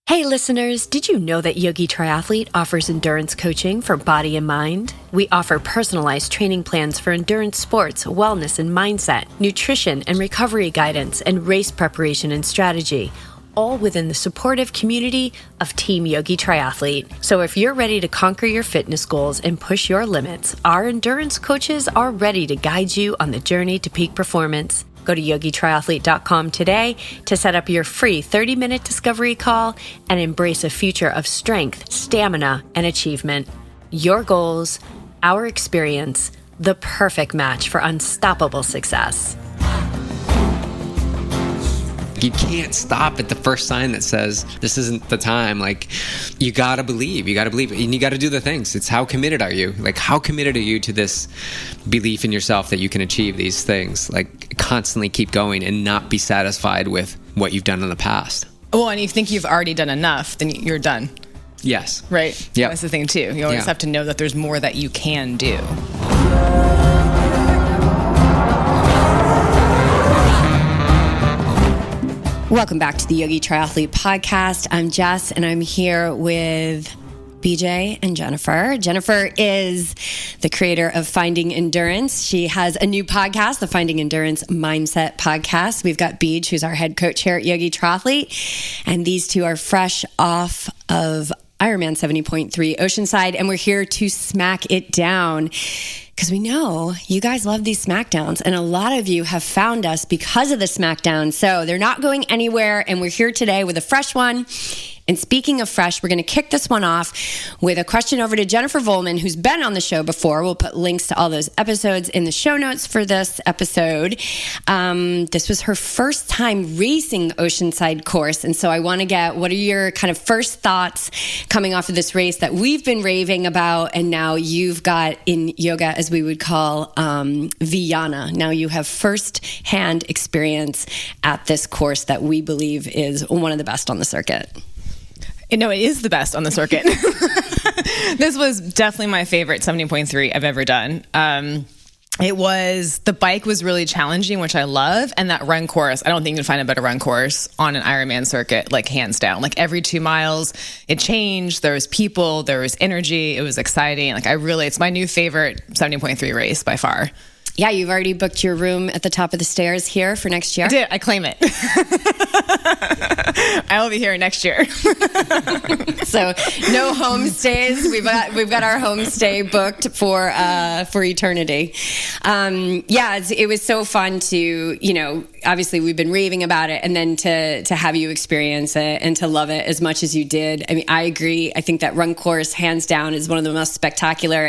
Hey listeners, did you know that YogiTriathlete offers endurance coaching for body and mind? We offer personalized training plans for endurance sports, wellness and mindset, nutrition and recovery guidance, and race preparation and strategy, all within the supportive community of Team YogiTriathlete. So if you're ready to conquer your fitness goals and push your limits, our endurance coaches are ready to guide you on the journey to peak performance. Go to YogiTriathlete.com today to set up your free 30-minute discovery call and embrace a future of strength, stamina, and achievement. Your goals, our experience, the perfect match for unstoppable success. You can't stop at the first sign that says this isn't the time. Like, you gotta believe, and you gotta do the things. It's how committed are you? Like, how committed are you to this belief in yourself that you can achieve these things? Like, constantly keep going and not be satisfied with what you've done in the past. Well, and you think you've already done enough, then you're done. Yes. Right? Yeah. That's the thing too. You always have to know that there's more that you can do. Welcome back to the Yogi Triathlete Podcast. I'm Jess, and I'm here with BJ and Jennifer. Jennifer is the creator of Finding Endurance. She has a new podcast, the Finding Endurance Mindset Podcast. We've got BJ, who's our head coach here at Yogi Triathlete, and these two are fresh off of IRONMAN 70.3 Oceanside, and we're here to smack it down because we know you guys love these Smackdowns, and a lot of you have found us because of the Smackdown. So they're not going anywhere, and we're here today with a fresh one. And speaking of fresh, we're going to kick this one off with a question over to Jennifer Volman, who's been on the show before. We'll put links to all those episodes in the show notes for this episode. This was her first time racing the Oceanside course. And so I want to get, what are your kind of first thoughts coming off of this race that we've been raving about, and now you've got in yoga, as we would call Vijana. Now you have first-hand experience at this course that we believe is one of the best on the circuit. No, it is the best on the circuit. This was definitely my favorite 70.3 I've ever done. The bike was really challenging, which I love. And that run course, I don't think you can find a better run course on an Ironman circuit, like hands down. Like every 2 miles, it changed. There was people, there was energy. It was exciting. It's my new favorite 70.3 race by far. Yeah, you've already booked your room at the top of the stairs here for next year. I did. I claim it. I will be here next year. So no homestays. We've got our homestay booked for eternity. It was so fun to, obviously we've been raving about it, and then to have you experience it and to love it as much as you did. I mean, I agree. I think that run course, hands down, is one of the most spectacular.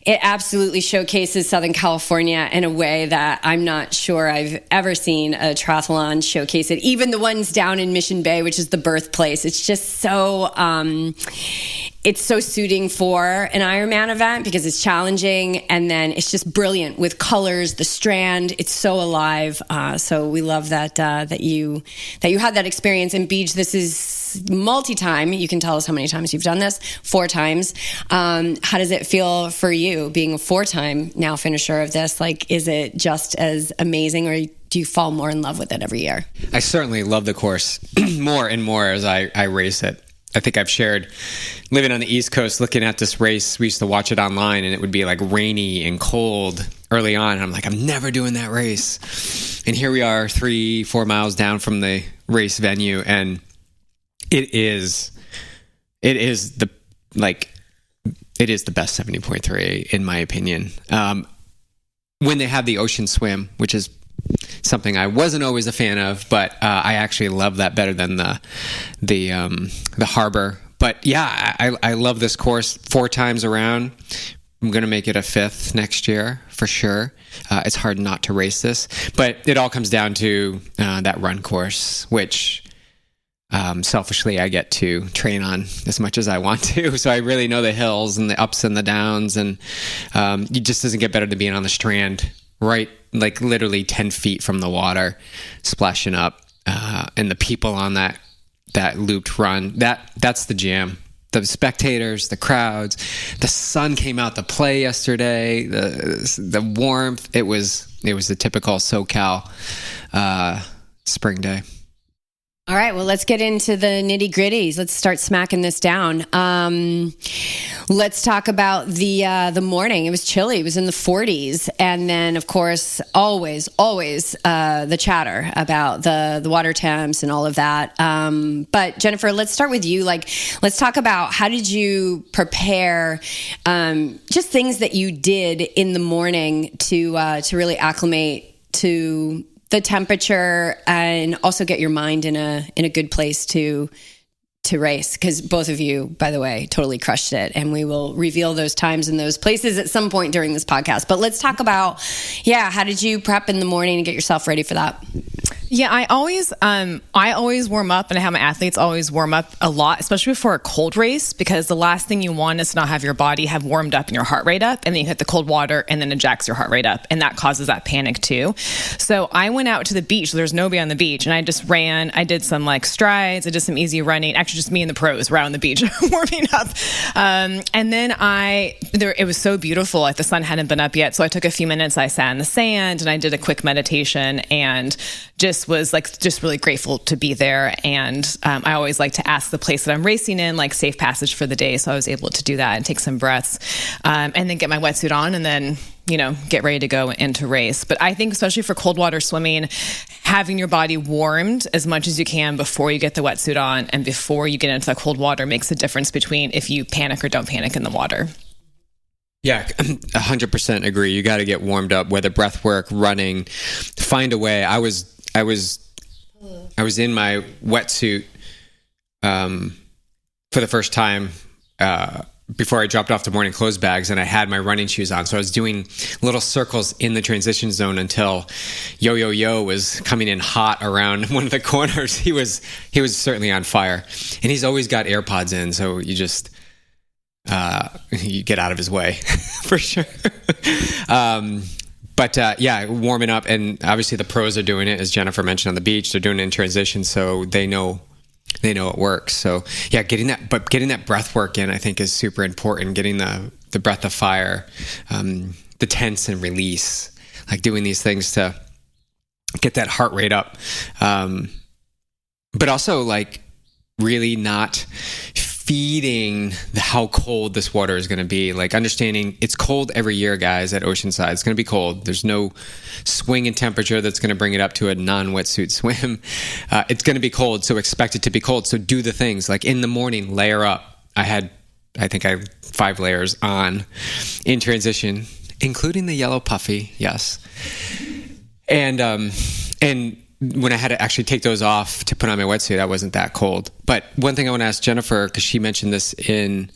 It absolutely showcases Southern California in a way that I'm not sure I've ever seen a triathlon showcase it. Even the ones down in Mission Bay, which is the birthplace. It's just so, it's so suiting for an Ironman event because it's challenging, and then it's just brilliant with colors, the strand. It's so alive. So we love that you had that experience. And Beach, this is multi-time. You can tell us how many times you've done this. 4 times. How does it feel for you being a 4-time now finisher of this? Like, is it just as amazing, or do you fall more in love with it every year? I certainly love the course more and more as I race it. I think I've shared, living on the East Coast, looking at this race, we used to watch it online, and it would be like rainy and cold early on. And I'm like, I'm never doing that race. And here we are 3-4 miles down from the race venue, and it is the best 70.3 in my opinion. When they have the ocean swim, which is something I wasn't always a fan of, but I actually love that better than the harbor. But yeah, I love this course 4 times around. I'm going to make it a 5th next year for sure. It's hard not to race this, but it all comes down to that run course, which selfishly I get to train on as much as I want to. So I really know the hills and the ups and the downs, and it just doesn't get better than being on the strand, right? Like literally 10 feet from the water, splashing up, and the people on that looped run. That's the jam. The spectators, the crowds, the sun came out to play yesterday. The warmth. It was a typical SoCal spring day. All right, well, let's get into the nitty gritties. Let's start smacking this down. Let's talk about the morning. It was chilly. It was in the 40s. And then, of course, always the chatter about the water temps and all of that. But Jennifer, let's start with you. Like, let's talk about how did you prepare, just things that you did in the morning to really acclimate to the temperature and also get your mind in a good place to race, because both of you, by the way, totally crushed it, and we will reveal those times and those places at some point during this podcast. But let's talk about, how did you prep in the morning and get yourself ready for that? Yeah, I always warm up, and I have my athletes always warm up a lot, especially before a cold race, because the last thing you want is to not have your body have warmed up and your heart rate up, and then you hit the cold water and then it jacks your heart rate up, and that causes that panic too. So I went out to the beach. So there's nobody on the beach, and I just ran. I did some like strides. I did some easy running. Actually, just me and the pros were out on the beach warming up. And then it was so beautiful. Like the sun hadn't been up yet, so I took a few minutes. I sat in the sand and I did a quick meditation and just was just really grateful to be there. And I always like to ask the place that I'm racing in, like safe passage for the day. So I was able to do that and take some breaths, and then get my wetsuit on and then, get ready to go into race. But I think especially for cold water swimming, having your body warmed as much as you can before you get the wetsuit on and before you get into the cold water makes a difference between if you panic or don't panic in the water. Yeah, 100% agree. You got to get warmed up, whether breath work, running, find a way. I was in my wetsuit for the first time before I dropped off the morning clothes bags, and I had my running shoes on. So I was doing little circles in the transition zone until Yo was coming in hot around one of the corners. He was certainly on fire, and he's always got AirPods in, so you just you get out of his way for sure. But warming up, and obviously the pros are doing it, as Jennifer mentioned, on the beach. They're doing it in transition, so they know it works. So yeah, getting that breath work in, I think, is super important. Getting the breath of fire, the tense and release, like doing these things to get that heart rate up, but also like really not feeding how cold this water is going to be. Like understanding it's cold every year, guys, at Oceanside. It's going to be cold. There's no swing in temperature that's going to bring it up to a non-wetsuit swim. It's going to be cold, so expect it to be cold. So do the things like in the morning, layer up. I had 5 layers on in transition, including the yellow puffy. Yes. And when I had to actually take those off to put on my wetsuit, I wasn't that cold. But one thing I want to ask Jennifer, because she mentioned this when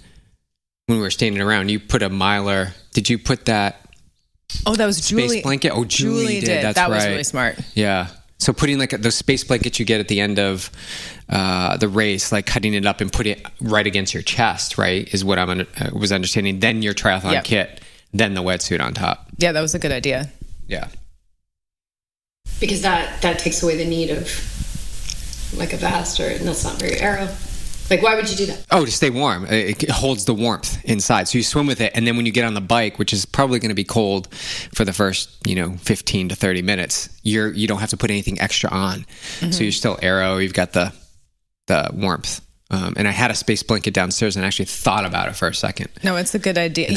we were standing around, you put a miler. Did you put that? Oh, that was space Julie. Blanket? Oh, Julie did. That's that right. was really smart. Yeah. So putting like the space blanket you get at the end of the race, like cutting it up and put it right against your chest, right, is what I was understanding. Then your triathlon kit, then the wetsuit on top. Yeah, that was a good idea. Yeah. Because that takes away the need of like a vest, and that's not very aero. Like, why would you do that? Oh, to stay warm. It holds the warmth inside. So you swim with it, and then when you get on the bike, which is probably going to be cold for the first, 15 to 30 minutes, you don't have to put anything extra on. Mm-hmm. So you're still aero. You've got the warmth. And I had a space blanket downstairs and actually thought about it for a second. No, it's a good idea.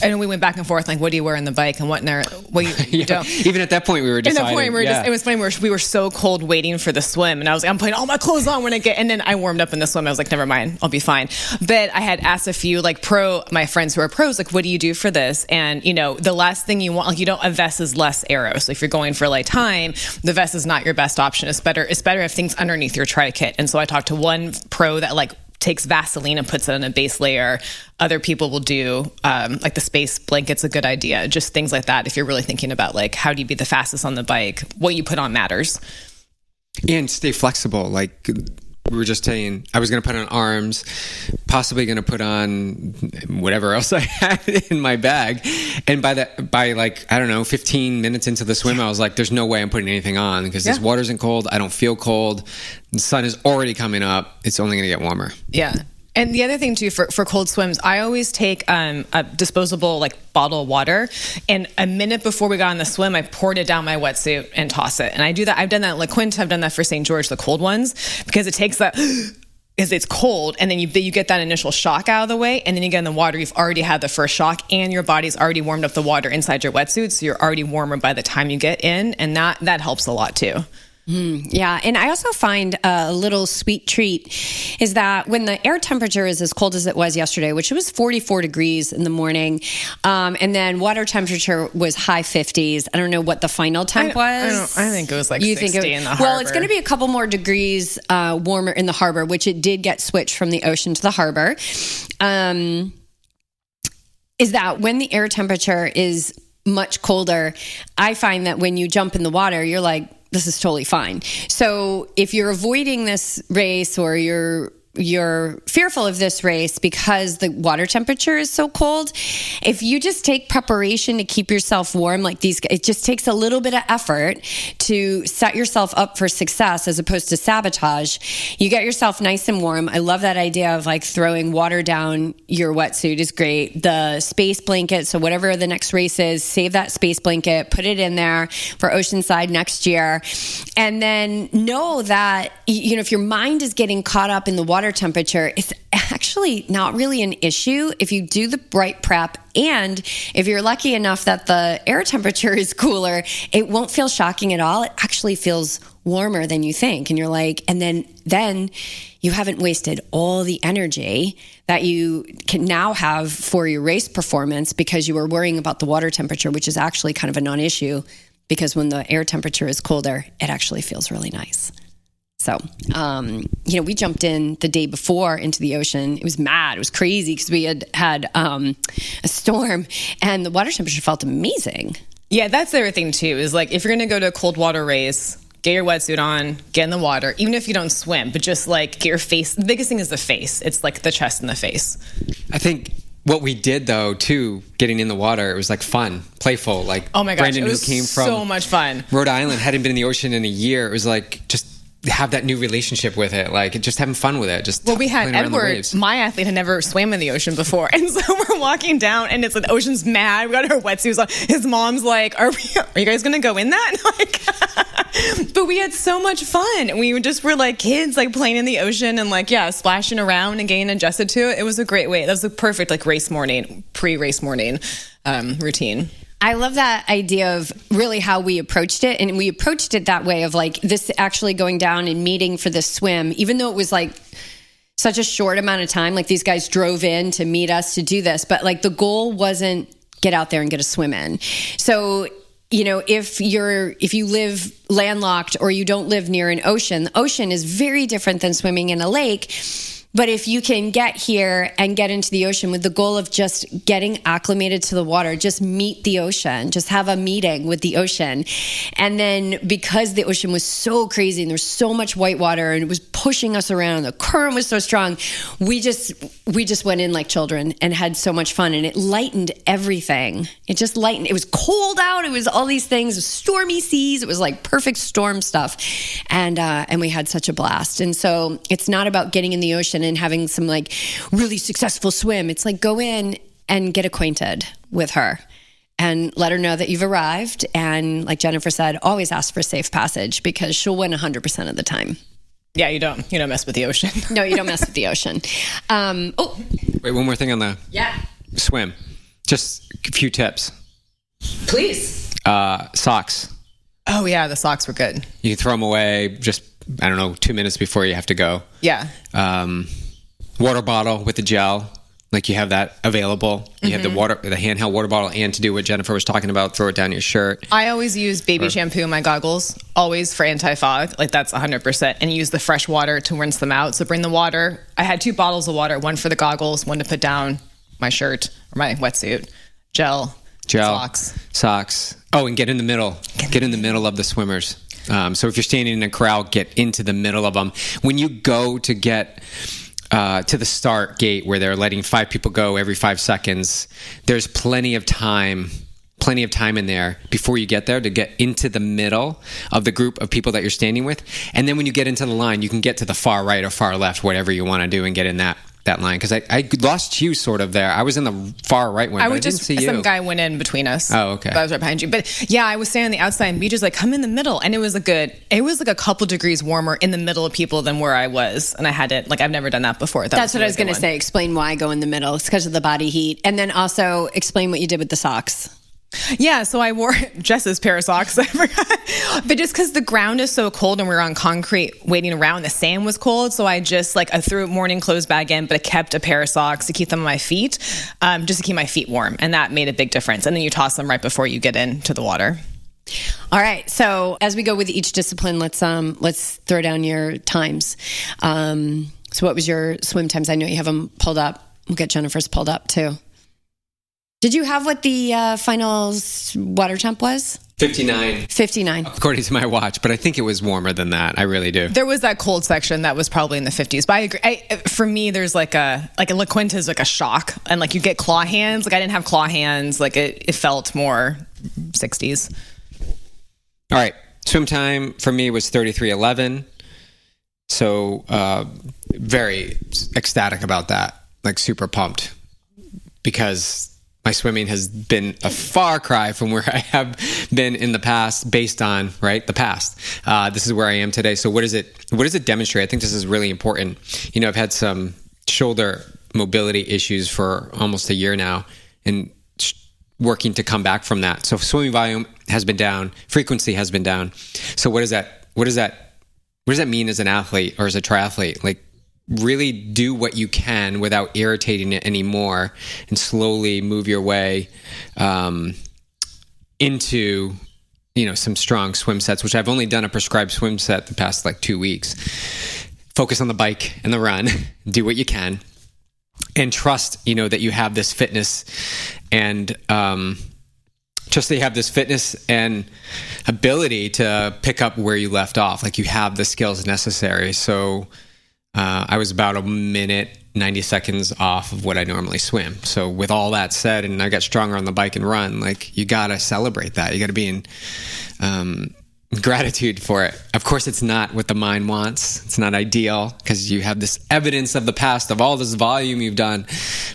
And we went back and forth, like, what do you wear on the bike and what you don't. Even at that point, we were deciding. It was funny. We were so cold waiting for the swim, and I was like, I'm putting all my clothes on when I get, and then I warmed up in the swim. I was like, never mind, I'll be fine. But I had asked a few my friends who are pros, like, what do you do for this? And the last thing you want, like, a vest is less aero. So if you're going for like time, the vest is not your best option. It's better if things underneath your tri kit. And so I talked to one pro that like takes Vaseline and puts it on a base layer. Other people will do like the space blanket's a good idea. Just things like that. If you're really thinking about like how do you be the fastest on the bike, what you put on matters. And stay flexible. Like we were just saying, I was going to put on arms, possibly going to put on whatever else I had in my bag. And by 15 minutes into the swim, I was like, there's no way I'm putting anything on because this water isn't cold. I don't feel cold. The sun is already coming up. It's only going to get warmer. Yeah. And the other thing too, for cold swims, I always take a disposable like bottle of water, and a minute before we got on the swim, I poured it down my wetsuit and toss it. And I do that. I've done that at La Quinta. I've done that for St. George, the cold ones, because it takes that is it's cold, and then you get that initial shock out of the way, and then you get in the water, you've already had the first shock, and your body's already warmed up the water inside your wetsuit, so you're already warmer by the time you get in, and that helps a lot too. Yeah. And I also find a little sweet treat is that when the air temperature is as cold as it was yesterday, which was 44 degrees in the morning, and then water temperature was high 50s. I don't know what the final temp was. I think it was like 60 in the harbor. Well, it's going to be a couple more degrees warmer in the harbor, which it did get switched from the ocean to the harbor. Is that when the air temperature is much colder, I find that when you jump in the water, you're like, this is totally fine. So if you're avoiding this race or you're fearful of this race because the water temperature is so cold, if you just take preparation to keep yourself warm, like these, it just takes a little bit of effort to set yourself up for success as opposed to sabotage. You get yourself nice and warm. I love that idea of like throwing water down your wetsuit is great. The space blanket, so whatever the next race is, save that space blanket, put it in there for Oceanside next year. And then know that, if your mind is getting caught up in the water temperature, it's actually not really an issue if you do the right prep, and if you're lucky enough that the air temperature is cooler, it won't feel shocking at all. It actually feels warmer than you think, and you're like, and then you haven't wasted all the energy that you can now have for your race performance because you were worrying about the water temperature, which is actually kind of a non-issue, because when the air temperature is colder, it actually feels really nice. So, we jumped in the day before into the ocean. It was mad. It was crazy because we had a storm, and the water temperature felt amazing. Yeah, that's the other thing too, is like if you're going to go to a cold water race, get your wetsuit on, get in the water, even if you don't swim, but just like get your face. The biggest thing is the face. It's like the chest and the face. I think what we did though, too, getting in the water, it was like fun, playful. Like, oh my gosh, Brandon, it was who came from so much fun. Rhode Island, hadn't been in the ocean in a year. It was like just have that new relationship with it, like just having fun with it. We had Edward, my athlete, had never swam in the ocean before, and so we're walking down, and it's like the ocean's mad. We got our wetsuits on. His mom's like, "Are you guys gonna go in that?" Like, but we had so much fun. We just were like kids, like playing in the ocean and like splashing around and getting adjusted to it. It was a great way. That was a perfect like race morning, pre-race morning routine. I love that idea of really how we approached it. And we approached it that way of like this actually going down and meeting for this swim, even though it was like such a short amount of time. Like these guys drove in to meet us to do this, but like the goal wasn't get out there and get a swim in. So, if you live landlocked or you don't live near an ocean, the ocean is very different than swimming in a lake. But if you can get here and get into the ocean with the goal of just getting acclimated to the water, just meet the ocean, just have a meeting with the ocean. And then because the ocean was so crazy and there's so much white water and it was pushing us around, the current was so strong, we just went in like children and had so much fun, and it lightened everything. It just lightened. It was cold out. It was all these things, stormy seas. It was like perfect storm stuff. And we had such a blast. And so it's not about getting in the ocean and having some like really successful swim. It's like go in and get acquainted with her and let her know that you've arrived. And like Jennifer said, always ask for safe passage because she'll win 100% of the time. Yeah, you don't mess with the ocean. No, you don't mess with the ocean. Wait, one more thing on the swim. Just a few tips. Please. Socks. Oh yeah, the socks were good. You can throw them away just, 2 minutes before you have to go. Yeah. Water bottle with the gel, like you have that available. You have the handheld water bottle, and to do what Jennifer was talking about, throw it down your shirt. I always use baby shampoo in my goggles, always for anti-fog. Like that's 100%. And use the fresh water to rinse them out. So bring the water. I had 2 bottles of water, one for the goggles, one to put down my shirt or my wetsuit, gel, socks. Oh, and get in the middle. Get in the middle of the swimmers. So if you're standing in a crowd, get into the middle of them. When you go to get to the start gate where they're letting 5 people go every 5 seconds, there's plenty of time in there before you get there to get into the middle of the group of people that you're standing with. And then when you get into the line, you can get to the far right or far left, whatever you want to do, and get in that line? Because I lost you sort of there. I was in the far right one. I didn't see you. Some guy went in between us. Oh, okay. I was right behind you. But yeah, I was standing on the outside and BJ's like, come in the middle. And it was like a couple degrees warmer in the middle of people than where I was. And I had it, like, I've never done that before. That's what I was going to say. Explain why go in the middle. It's because of the body heat. And then also explain what you did with the socks. Yeah, so I wore Jess's pair of socks. I forgot. But just because the ground is so cold and we were on concrete waiting around, the sand was cold. So I just I threw morning clothes back in, but I kept a pair of socks to keep them on my feet, just to keep my feet warm. And that made a big difference. And then you toss them right before you get into the water. All right. So as we go with each discipline, let's throw down your times. So what was your swim times? I know you have them pulled up. We'll get Jennifer's pulled up too. Did you have what the finals water temp was? 59. 59. According to my watch, but I think it was warmer than that. I really do. There was that cold section that was probably in the 50s. But I agree. For me, there's like a La Quinta is like a shock. And like you get claw hands. Like I didn't have claw hands. Like it felt more 60s. All right. Swim time for me was 33:11. So very ecstatic about that. Like super pumped. Because my swimming has been a far cry from where I have been in the past based on, the past. This is where I am today. So what does it demonstrate? I think this is really important. You know, I've had some shoulder mobility issues for almost a year now and working to come back from that. So swimming volume has been down, frequency has been down. So what does that mean as an athlete or as a triathlete? Like, really do what you can without irritating it anymore and slowly move your way into, some strong swim sets, which I've only done a prescribed swim set the past 2 weeks. Focus on the bike and the run, do what you can, and trust, that you have this fitness and just that you have this fitness and ability to pick up where you left off. Like you have the skills necessary. So I was about a minute, 90 seconds off of what I normally swim. So with all that said, and I got stronger on the bike and run, you got to celebrate that. You got to be in gratitude for it. Of course, it's not what the mind wants. It's not ideal because you have this evidence of the past of all this volume you've done,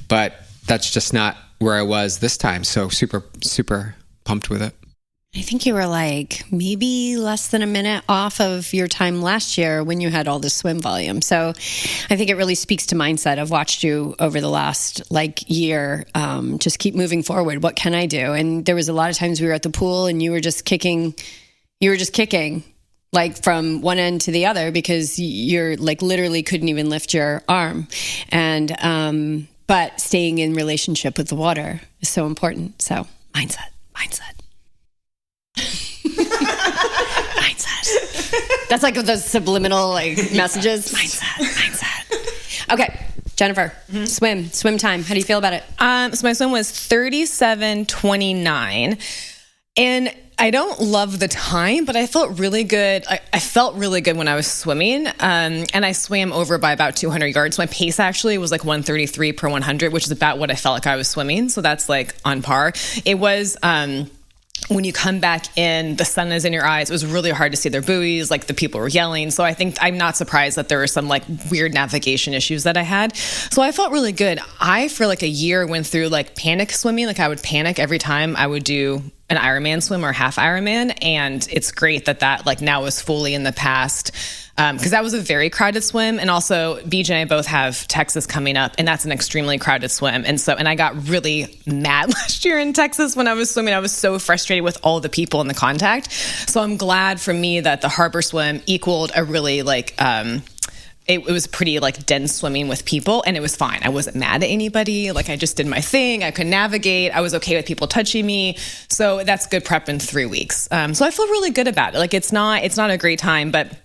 but that's just not where I was this time. So super, super pumped with it. I think you were maybe less than a minute off of your time last year when you had all this swim volume. So I think it really speaks to mindset. I've watched you over the last year, just keep moving forward. What can I do? And there was a lot of times we were at the pool and you were just kicking from one end to the other because you're literally couldn't even lift your arm. And, but staying in relationship with the water is so important. So mindset. That's those subliminal messages. Mindset. Okay, Jennifer, swim time. How do you feel about it? So my swim was 37:29, and I don't love the time, but I felt really good. I felt really good when I was swimming, and I swam over by about 200 yards. My pace actually was 133 per 100, which is about what I felt like I was swimming. So that's on par. It was. When you come back in, the sun is in your eyes. It was really hard to see their buoys. The people were yelling. So I think I'm not surprised that there were some weird navigation issues that I had. So I felt really good. I, for a year, went through panic swimming. I would panic every time I would do an Ironman swim or half Ironman. And it's great that now is fully in the past. Because that was a very crowded swim. And also BJ and I both have Texas coming up, and that's an extremely crowded swim. And I got really mad last year in Texas when I was swimming. I was so frustrated with all the people and the contact. So I'm glad for me that the harbor swim equaled a really it was pretty dense swimming with people, and it was fine. I wasn't mad at anybody. I just did my thing. I could navigate. I was okay with people touching me. So that's good prep in 3 weeks. So I feel really good about it. It's not a great time, but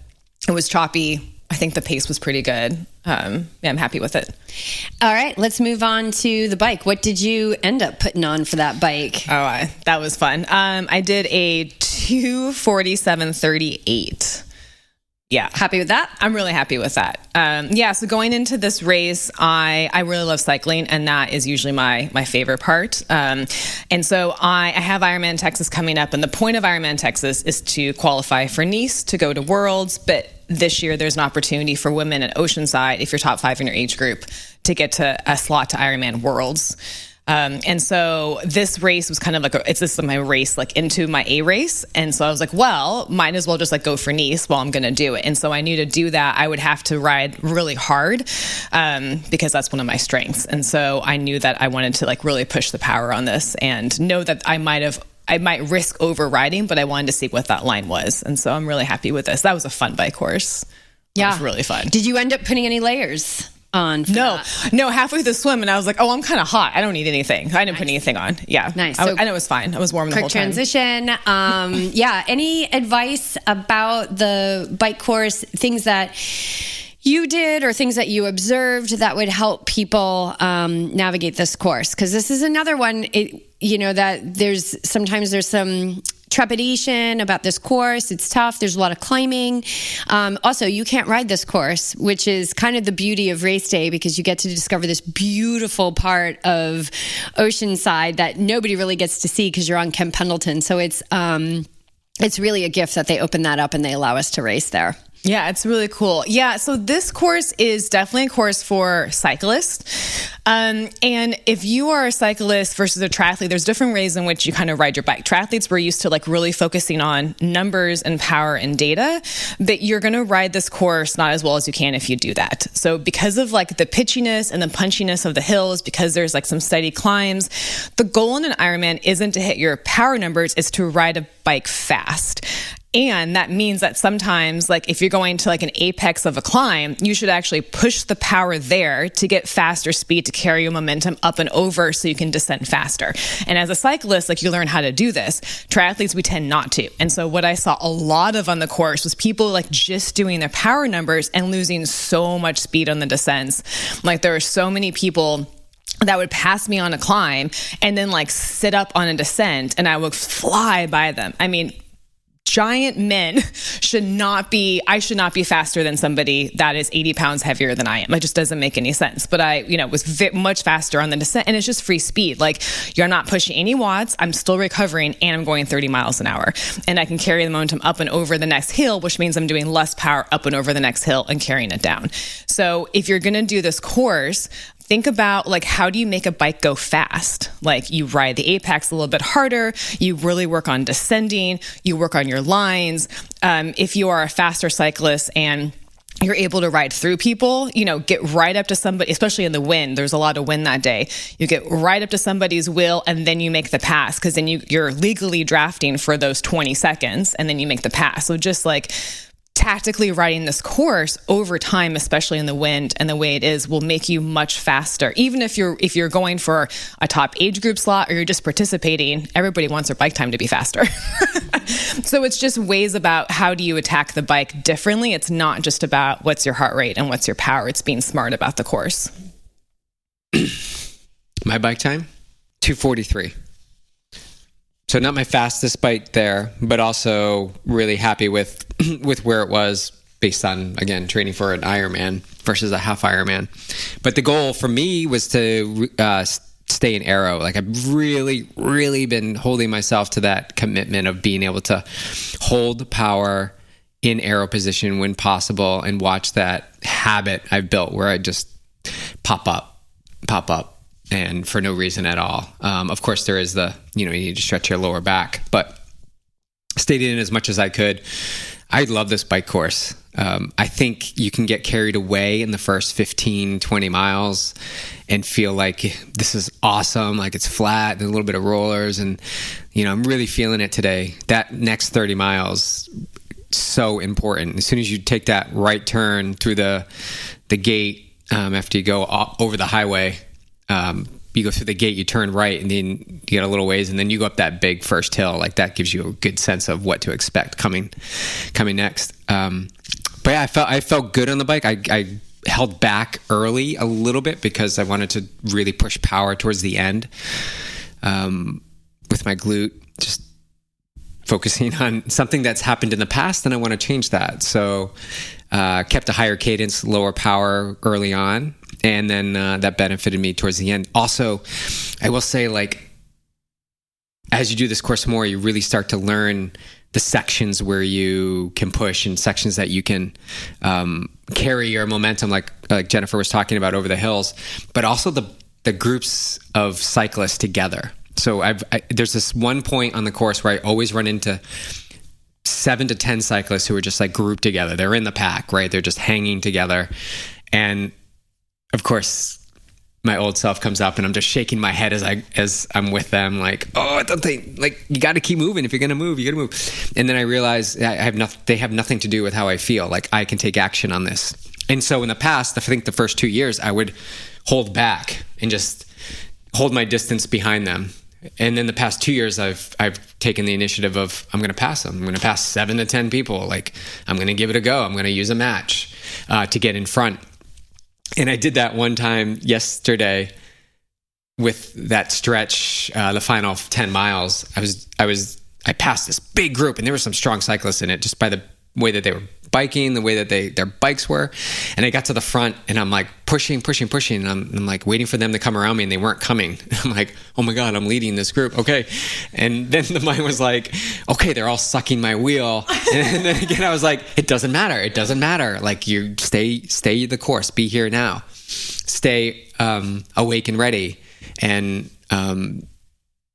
it was choppy. I think the pace was pretty good. I'm happy with it. All right, let's move on to the bike. What did you end up putting on for that bike? Oh, that was fun. I did a 2:47:38. Yeah. Happy with that? I'm really happy with that. So going into this race, I really love cycling, and that is usually my favorite part. And so I have Ironman Texas coming up, and the point of Ironman Texas is to qualify for Nice to go to Worlds. But this year, there's an opportunity for women at Oceanside, if you're top 5 in your age group, to get to a slot to Ironman Worlds. And so this race was kind of like, this is my race, like into my A race. And so I was like, well, might as well just like go for Nice while I'm going to do it. And so I knew to do that, I would have to ride really hard, because that's one of my strengths. And so I knew that I wanted to like really push the power on this and know that I might risk overriding, but I wanted to see what that line was. And so I'm really happy with this. That was a fun bike course. Yeah. It was really fun. Did you end up putting any layers on? No, halfway through the swim, and I was like, oh, I'm kind of hot. I don't need anything. I didn't put anything on. Yeah. Nice. I know it was fine. I was warm the whole time. Quick transition. Any advice about the bike course, things that you did or things that you observed that would help people navigate this course? Because this is another one, that there's some trepidation about this course. It's tough. There's a lot of climbing. Also, you can't ride this course, which is kind of the beauty of race day, because you get to discover this beautiful part of Oceanside that nobody really gets to see because you're on Kemp Pendleton. So it's really a gift that they open that up and they allow us to race there. Yeah, it's really cool. Yeah, so this course is definitely a course for cyclists. And if you are a cyclist versus a triathlete, there's different ways in which you kind of ride your bike. Triathletes were used to like really focusing on numbers and power and data, but you're going to ride this course not as well as you can if you do that. So because of like the pitchiness and the punchiness of the hills, because there's like some steady climbs, the goal in an Ironman isn't to hit your power numbers, it's to ride a bike fast. And that means that sometimes, like if you're going to like an apex of a climb, you should actually push the power there to get faster speed to carry your momentum up and over so you can descend faster. And as a cyclist, like you learn how to do this. Triathletes, we tend not to. And so what I saw a lot of on the course was people like just doing their power numbers and losing so much speed on the descents. Like there are so many people that would pass me on a climb and then like sit up on a descent and I would fly by them. I mean, giant men should not be faster than somebody that is 80 pounds heavier than I am. It just doesn't make any sense. But I, was much faster on the descent, and it's just free speed. Like you're not pushing any watts. I'm still recovering and I'm going 30 miles an hour, and I can carry the momentum up and over the next hill, which means I'm doing less power up and over the next hill and carrying it down. So if you're going to do this course, think about like, how do you make a bike go fast? Like you ride the apex a little bit harder. You really work on descending. You work on your lines. If you are a faster cyclist and you're able to ride through people, get right up to somebody, especially in the wind. There's a lot of wind that day. You get right up to somebody's wheel and then you make the pass, because then you're legally drafting for those 20 seconds and then you make the pass. So just like tactically riding this course over time, especially in the wind and the way it is, will make you much faster. Even if you're going for a top age group slot or you're just participating, everybody wants their bike time to be faster. So it's just ways about how do you attack the bike differently. It's not just about what's your heart rate and what's your power. It's being smart about the course. My bike time, 2:43. So not my fastest bike there, but also really happy with where it was based on, again, training for an Ironman versus a half Ironman. But the goal for me was to stay in aero. Like I've really, really been holding myself to that commitment of being able to hold power in aero position when possible and watch that habit I've built where I just pop up. And for no reason at all. Of course, there is you need to stretch your lower back, but stayed in as much as I could. I love this bike course. I think you can get carried away in the first 15, 20 miles and feel like this is awesome. Like it's flat and a little bit of rollers. And, I'm really feeling it today. That next 30 miles, so important. As soon as you take that right turn through the gate, after you go over the highway, you go through the gate, you turn right, and then you get a little ways, and then you go up that big first hill. Like that gives you a good sense of what to expect coming next. But yeah, I felt good on the bike. I held back early a little bit because I wanted to really push power towards the end with my glute. Just focusing on something that's happened in the past, and I want to change that. So kept a higher cadence, lower power early on, and then that benefited me towards the end. Also, I will say, like, as you do this course more, you really start to learn the sections where you can push and sections that you can carry your momentum, like Jennifer was talking about over the hills, but also the groups of cyclists together. So there's this one point on the course where I always run into 7 to 10 cyclists who are just like grouped together. They're in the pack, right? They're just hanging together. And of course, my old self comes up, and I'm just shaking my head as I'm with them, like, oh, don't they, like, you got to keep moving. If you're gonna move, you gotta move. And then I realize they have nothing to do with how I feel. Like, I can take action on this. And so in the past, I think the first 2 years, I would hold back and just hold my distance behind them. And then the past 2 years, I've taken the initiative of, I'm going to pass them. I'm going to pass 7 to 10 people. Like, I'm going to give it a go. I'm going to use a match to get in front. And I did that one time yesterday with that stretch, the final 10 miles. I passed this big group, and there were some strong cyclists in it, just by the way that they were biking, the way that their bikes were. And I got to the front, and I'm like pushing. And I'm like waiting for them to come around me, and they weren't coming. I'm like, oh my God, I'm leading this group. Okay. And then the mind was like, okay, they're all sucking my wheel. And then again, I was like, it doesn't matter. Like, you stay the course, be here now, stay awake and ready. And,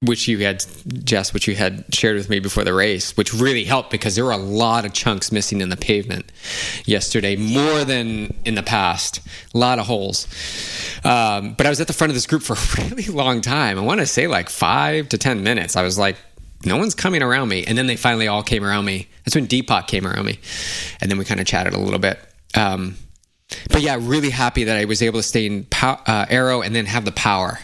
which you had shared with me before the race, which really helped because there were a lot of chunks missing in the pavement yesterday, more than in the past, a lot of holes. But I was at the front of this group for a really long time. I want to say like 5 to 10 minutes. I was like, no one's coming around me. And then they finally all came around me. That's when Deepak came around me. And then we kind of chatted a little bit. But yeah, really happy that I was able to stay in aero and then have the power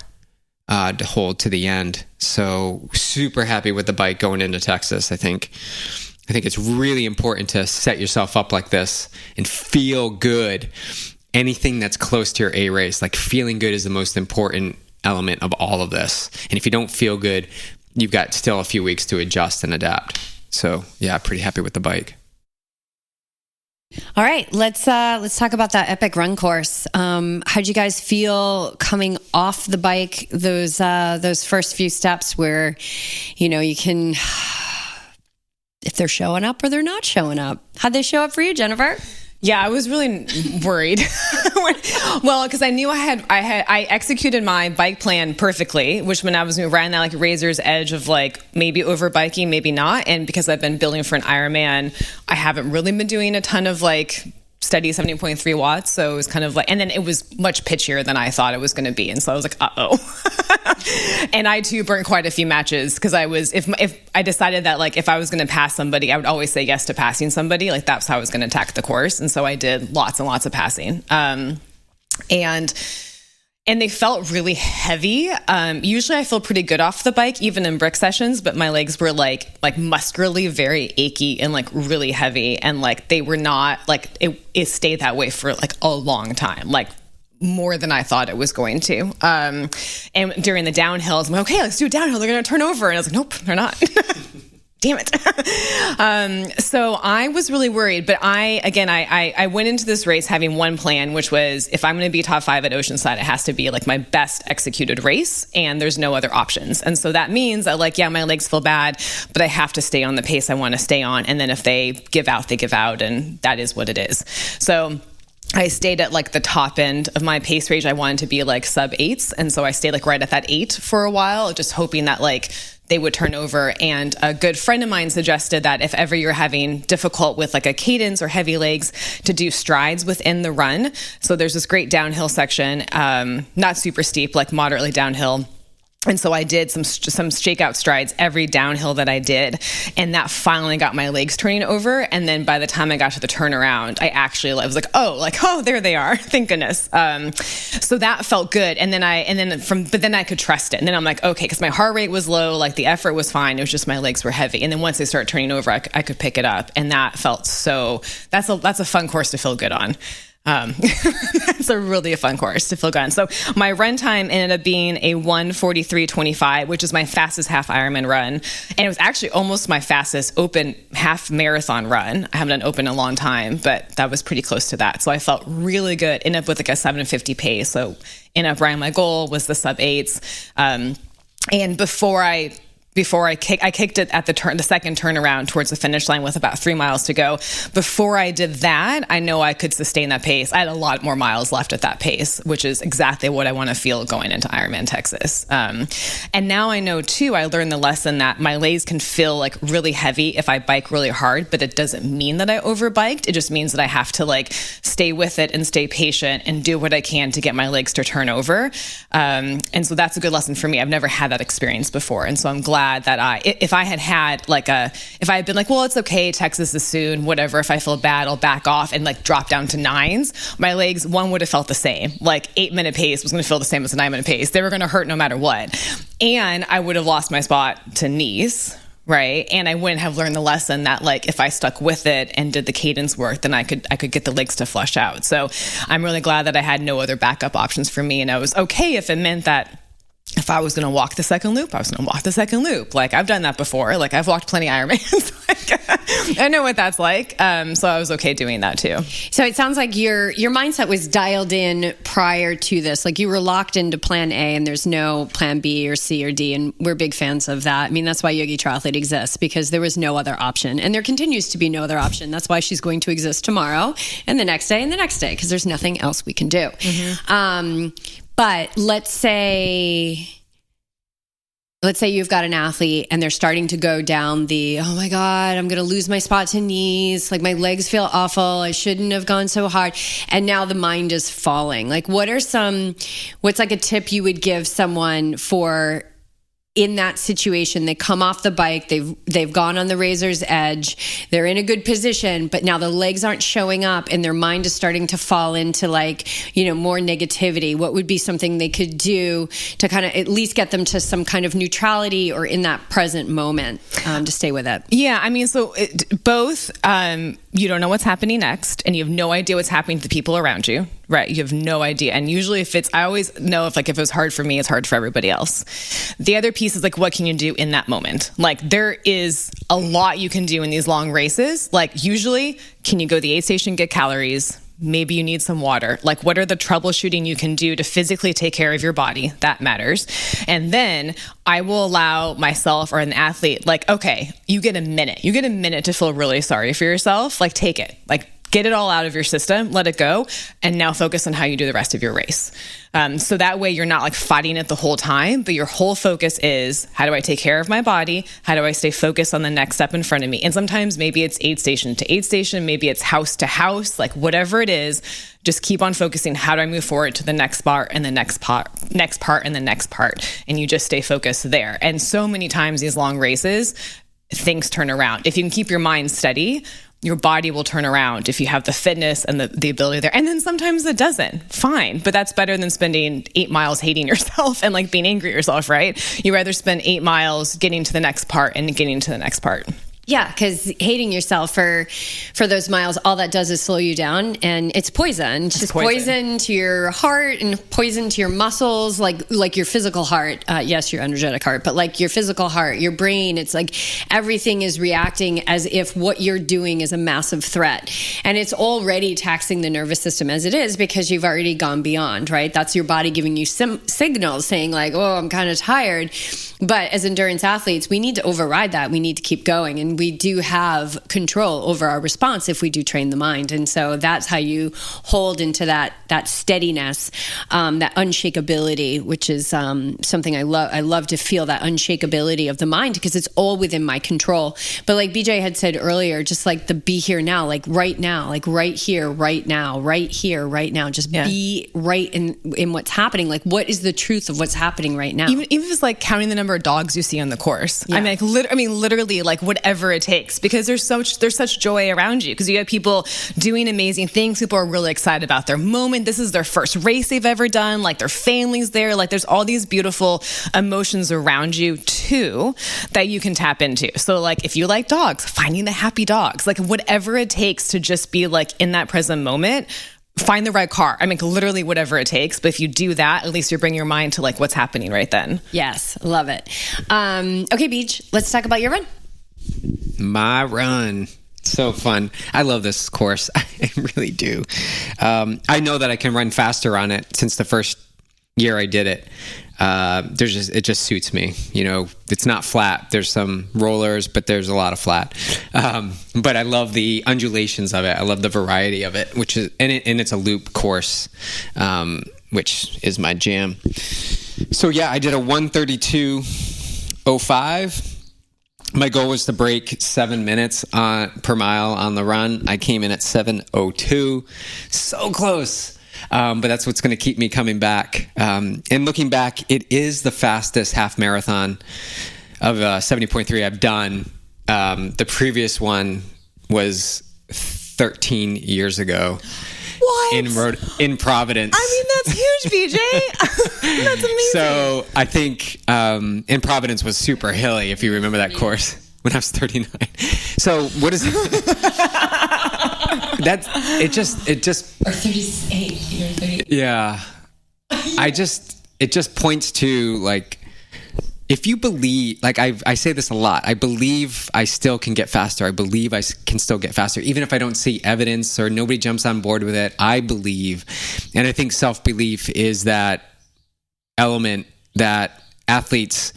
to hold to the end. So super happy with the bike going into Texas. I think it's really important to set yourself up like this and feel good. Anything that's close to your A race, like, feeling good is the most important element of all of this. And if you don't feel good, you've got still a few weeks to adjust and adapt. So yeah, pretty happy with the bike. All right, let's talk about that epic run course. How'd you guys feel coming off the bike? Those first few steps where, you can, if they're showing up or they're not showing up. How'd they show up for you, Jennifer? Yeah, I was really worried. Well, because I knew I executed my bike plan perfectly, which when I was ran that like razor's edge of like maybe over biking, maybe not. And because I've been building for an Ironman, I haven't really been doing a ton of like steady 70.3 watts. So it was kind of like, and then it was much pitchier than I thought it was going to be. And so I was like, and I too burnt quite a few matches because if I decided that like if I was going to pass somebody, I would always say yes to passing somebody. Like, that's how I was going to attack the course. And so I did lots and lots of passing. And they felt really heavy. Usually I feel pretty good off the bike, even in brick sessions, but my legs were like muscularly very achy and like really heavy. And like, they were not like, it stayed that way for like a long time, like more than I thought it was going to. And during the downhills, I'm like, okay, let's do a downhill. They're going to turn over. And I was like, nope, they're not. Damn it. So I was really worried, but I went into this race having one plan, which was if I'm going to be top 5 at Oceanside, it has to be like my best executed race and there's no other options. And so that means that like, yeah, my legs feel bad, but I have to stay on the pace I want to stay on. And then if they give out, they give out, and that is what it is. So I stayed at like the top end of my pace range. I wanted to be like sub 8s. And so I stayed like right at that 8 for a while, just hoping that like they would turn over. And a good friend of mine suggested that if ever you're having difficult with like a cadence or heavy legs, to do strides within the run. So there's this great downhill section, not super steep, like moderately downhill. And so I did some shakeout strides every downhill that I did. And that finally got my legs turning over. And then by the time I got to the turnaround, I was like, oh, there they are. Thank goodness. So that felt good. And then I could trust it. And then I'm like, okay, because my heart rate was low, like the effort was fine. It was just my legs were heavy. And then once they started turning over, I could pick it up. And that felt that's a fun course to feel good on. It's really a fun course to feel good on. So my run time ended up being a 1:43:25, which is my fastest half Ironman run. And it was actually almost my fastest open half marathon run. I haven't done open in a long time, but that was pretty close to that. So I felt really good. Ended up with like a 7:50 pace. So ended up running, my goal was the sub 8s. And before I kicked it at the second turnaround towards the finish line with about 3 miles to go. Before I did that, I know I could sustain that pace. I had a lot more miles left at that pace, which is exactly what I want to feel going into IRONMAN Texas. And now I know too, I learned the lesson that my legs can feel like really heavy if I bike really hard, but it doesn't mean that I overbiked. It just means that I have to like stay with it and stay patient and do what I can to get my legs to turn over. And so that's a good lesson for me. I've never had that experience before. And so I'm glad that if I had been like, well, it's okay, Texas is soon, whatever, if I feel bad, I'll back off and like drop down to 9s, my legs, one would have felt the same. Like 8-minute pace was going to feel the same as a 9-minute pace. They were going to hurt no matter what. And I would have lost my spot to Nice. Right. And I wouldn't have learned the lesson that like, if I stuck with it and did the cadence work, then I could get the legs to flush out. So I'm really glad that I had no other backup options for me. And I was okay if it meant that if I was going to walk the second loop, I was going to walk the second loop. Like I've done that before. Like I've walked plenty of Ironmans. Like, I know what that's like. So I was okay doing that too. So it sounds like your mindset was dialed in prior to this. Like you were locked into plan A and there's no plan B or C or D. And we're big fans of that. I mean, that's why YogiTriathlete exists, because there was no other option. And there continues to be no other option. That's why she's going to exist tomorrow and the next day and the next day, because there's nothing else we can do. Mm-hmm. But let's say you've got an athlete and they're starting to go down the, oh my God, I'm going to lose my spot to Nice. Like my legs feel awful. I shouldn't have gone so hard. And now the mind is falling. Like what's like a tip you would give someone for in that situation? They come off the bike, they've gone on the razor's edge, they're in a good position, but now the legs aren't showing up and their mind is starting to fall into like, more negativity. What would be something they could do to kind of at least get them to some kind of neutrality or in that present moment to stay with it? Yeah, I mean, so both, you don't know what's happening next and you have no idea what's happening to the people around you, right? You have no idea. And usually I always know if it was hard for me, it's hard for everybody else. The other piece is like, what can you do in that moment? Like there is a lot you can do in these long races. Like usually, can you go to the aid station, get calories? Maybe you need some water. Like what are the troubleshooting you can do to physically take care of your body? That matters. And then I will allow myself or an athlete, like, okay, you get a minute. You get a minute to feel really sorry for yourself. Like take it. Like get it all out of your system, let it go, and now focus on how you do the rest of your race. So that way you're not like fighting it the whole time, but your whole focus is, how do I take care of my body? How do I stay focused on the next step in front of me? And sometimes maybe it's aid station to aid station, maybe it's house to house, like whatever it is, just keep on focusing. How do I move forward to the next part and the next part and the next part? And you just stay focused there. And so many times these long races, things turn around. If you can keep your mind steady, your body will turn around if you have the fitness and the ability there. And then sometimes it doesn't. Fine. But that's better than spending 8 miles hating yourself and like being angry at yourself, right? You rather spend 8 miles getting to the next part and getting to the next part. Yeah, because hating yourself for those miles, all that does is slow you down, and it's poison. It's just poison to your heart and poison to your muscles, like your physical heart. Yes, your energetic heart, but like your physical heart, your brain. It's like everything is reacting as if what you're doing is a massive threat, and it's already taxing the nervous system as it is because you've already gone beyond. Right? That's your body giving you signals saying like, "Oh, I'm kind of tired." But as endurance athletes, we need to override that. We need to keep going, and we do have control over our response if we do train the mind. And so that's how you hold into that steadiness, that unshakability, which is something I love. I love to feel that unshakability of the mind because it's all within my control. But like BJ had said earlier, just like the be here now, like right now, like right here, right now, right here, right now, just be right in what's happening. Like what is the truth of what's happening right now? Even if it's like counting the number of dogs you see on the course. Yeah. I mean, literally like whatever it takes, because there's such joy around you because you have people doing amazing things. People are really excited about their moment. This is their first race they've ever done. Like their family's there. Like there's all these beautiful emotions around you too that you can tap into. So like if you like dogs, finding the happy dogs, like whatever it takes to just be like in that present moment, find the right car. I mean, literally whatever it takes. But if you do that, at least you bring your mind to like what's happening right then. Yes, love it. Okay, Beach, let's talk about your run. My run. So fun. I love this course. I really do. I know that I can run faster on it since the first year I did it. It just suits me. You know, it's not flat. There's some rollers, but there's a lot of flat. But I love the undulations of it. I love the variety of it, and it's a loop course, which is my jam. So yeah, I did a 1:32.05. My goal was to break 7 minutes per mile on the run. I came in at 7:02. So close. But that's what's going to keep me coming back. And looking back, it is the fastest half marathon of 70.3 I've done. The previous one was 13 years ago. What? In Providence. I mean, that's huge, BJ. That's amazing. So I think in Providence was super hilly, if you remember that course, when I was 39. So what is it? It just Or 38. You're 38. Yeah. It just points to, like, if you believe, like I say this a lot, I believe I still can get faster. I believe I can still get faster. Even if I don't see evidence or nobody jumps on board with it, I believe. And I think self-belief is that element that athletes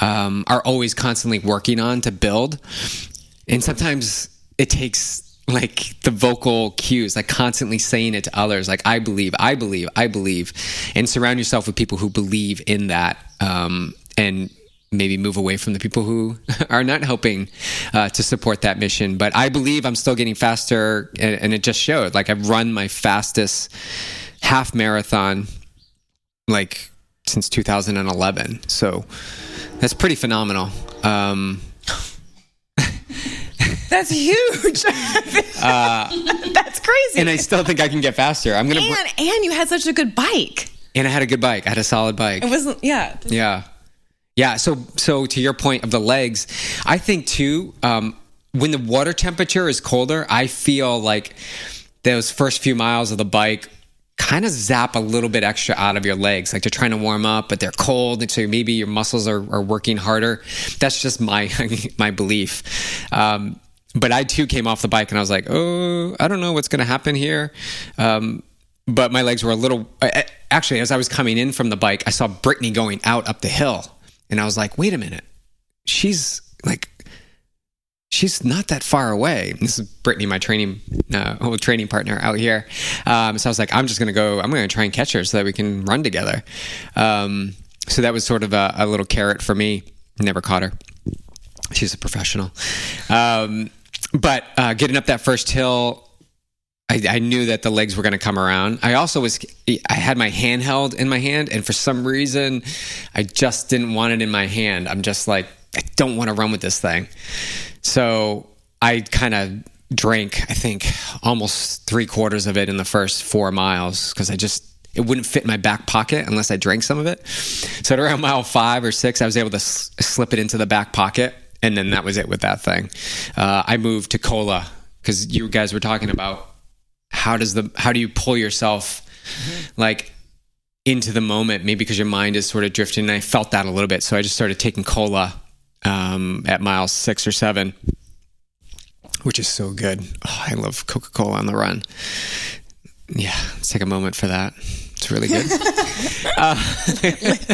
are always constantly working on to build. And sometimes it takes like the vocal cues, like constantly saying it to others, like, I believe, and surround yourself with people who believe in that, and maybe move away from the people who are not helping to support that mission. But I believe I'm still getting faster, and it just showed. Like, I've run my fastest half marathon like since 2011, so that's pretty phenomenal. That's huge. That's crazy. And I still think I can get faster. I'm gonna. And you had such a good bike. And I had a good bike. I had a solid bike. It wasn't. Yeah. Yeah. So to your point of the legs, I think too, when the water temperature is colder, I feel like those first few miles of the bike kind of zap a little bit extra out of your legs. Like, they're trying to warm up, but they're cold, and so maybe your muscles are working harder. That's just my belief. But I too came off the bike and I was like, oh, I don't know what's going to happen here. But my legs were a little, actually, as I was coming in from the bike, I saw Brittany going out up the hill, and I was like, wait a minute. She's not that far away. This is Brittany, my old training partner out here. So I was like, I'm going to try and catch her so that we can run together. So that was sort of a little carrot for me. Never caught her. She's a professional. But getting up that first hill, I knew that the legs were going to come around. I had my handheld in my hand, and for some reason, I just didn't want it in my hand. I'm just like, I don't want to run with this thing. So I kind of drank, I think, almost 3/4 of it in the first 4 miles, because it wouldn't fit in my back pocket unless I drank some of it. So at around mile 5 or 6, I was able to slip it into the back pocket. And then that was it with that thing. I moved to cola, because you guys were talking about how do you pull yourself like into the moment, maybe because your mind is sort of drifting. And I felt that a little bit. So I just started taking cola at mile 6 or 7, which is so good. Oh, I love Coca-Cola on the run. Yeah, let's take a moment for that. It's really good.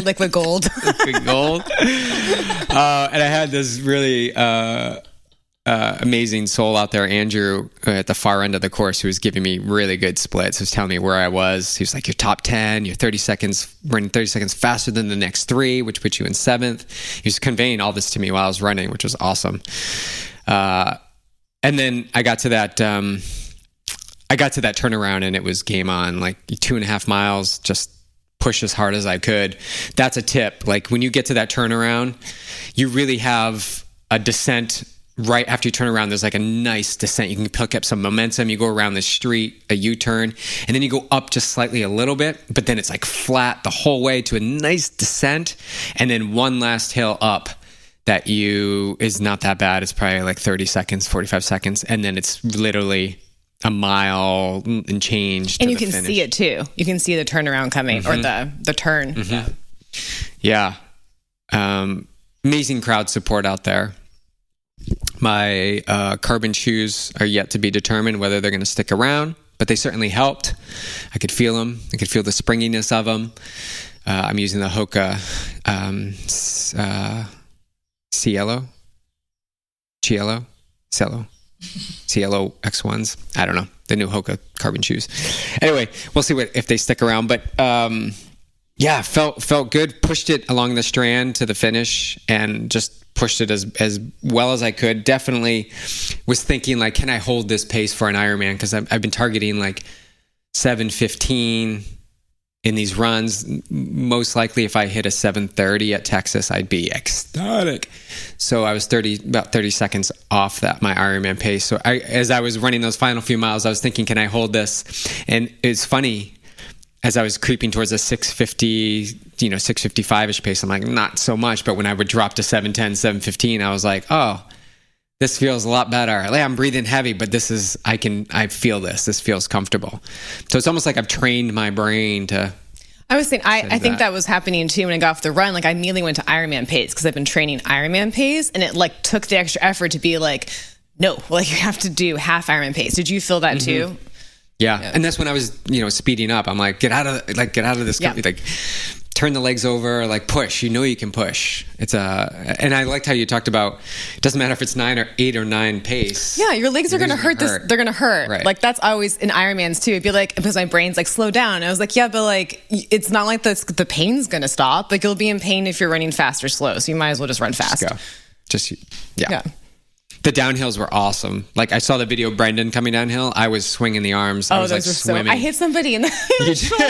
Liquid gold. Liquid gold. And I had this really amazing soul out there, Andrew, at the far end of the course, who was giving me really good splits. He was telling me where I was. He was like, you're top 10, you're running 30 seconds faster than the next 3, which puts you in 7th. He was conveying all this to me while I was running, which was awesome. And then I got to that turnaround, and it was game on. Like 2.5 miles, just push as hard as I could. That's a tip. Like, when you get to that turnaround, you really have a descent right after you turn around. There's like a nice descent. You can pick up some momentum. You go around the street, a U-turn, and then you go up just slightly a little bit, but then it's like flat the whole way to a nice descent, and then one last hill up that is not that bad. It's probably like 30 seconds, 45 seconds, and then it's literally a mile and change. And you can see it too. You can see the turnaround coming or the turn. Yeah. Amazing crowd support out there. My carbon shoes are yet to be determined whether they're going to stick around, but they certainly helped. I could feel them. I could feel the springiness of them. I'm using the Hoka Cielo X1s. I don't know. The new Hoka carbon shoes. Anyway, we'll see if they stick around. But yeah, felt good. Pushed it along the strand to the finish and just pushed it as well as I could. Definitely was thinking like, can I hold this pace for an Ironman? Because I've been targeting like 7:15 in these runs. Most likely if I hit a 7:30 at Texas, I'd be ecstatic. So I was about 30 seconds off my Ironman pace. So as I was running those final few miles, I was thinking, can I hold this? And it's funny, as I was creeping towards a 6:50, 6:55-ish pace, I'm like, not so much. But when I would drop to 7:10, 7:15, I was like, oh, this feels a lot better. Like, I'm breathing heavy, but I feel this. This feels comfortable. So it's almost like I've trained my brain to. I was thinking, I think that was happening too when I got off the run. Like I immediately went to Ironman pace because I've been training Ironman pace, and it like took the extra effort to be like, no, like you have to do half Ironman pace. Did you feel that too? Yeah. And that's when I was, speeding up. I'm like, get out of this. Yeah. Like, turn the legs over, like push. You can push. And I liked how you talked about, it doesn't matter if it's 8 or 9 pace. Yeah, your legs are going to hurt. They're going to hurt. Right. Like that's always in Ironmans too. It'd be like, because my brain's like, slow down. And I was like, yeah, but like, it's not like the pain's going to stop. Like you'll be in pain if you're running fast or slow. So you might as well just run fast. Just go. Yeah. The downhills were awesome. Like I saw the video of Brendan coming downhill. I was swinging the arms. I was like swimming. I hit somebody in the shoulder.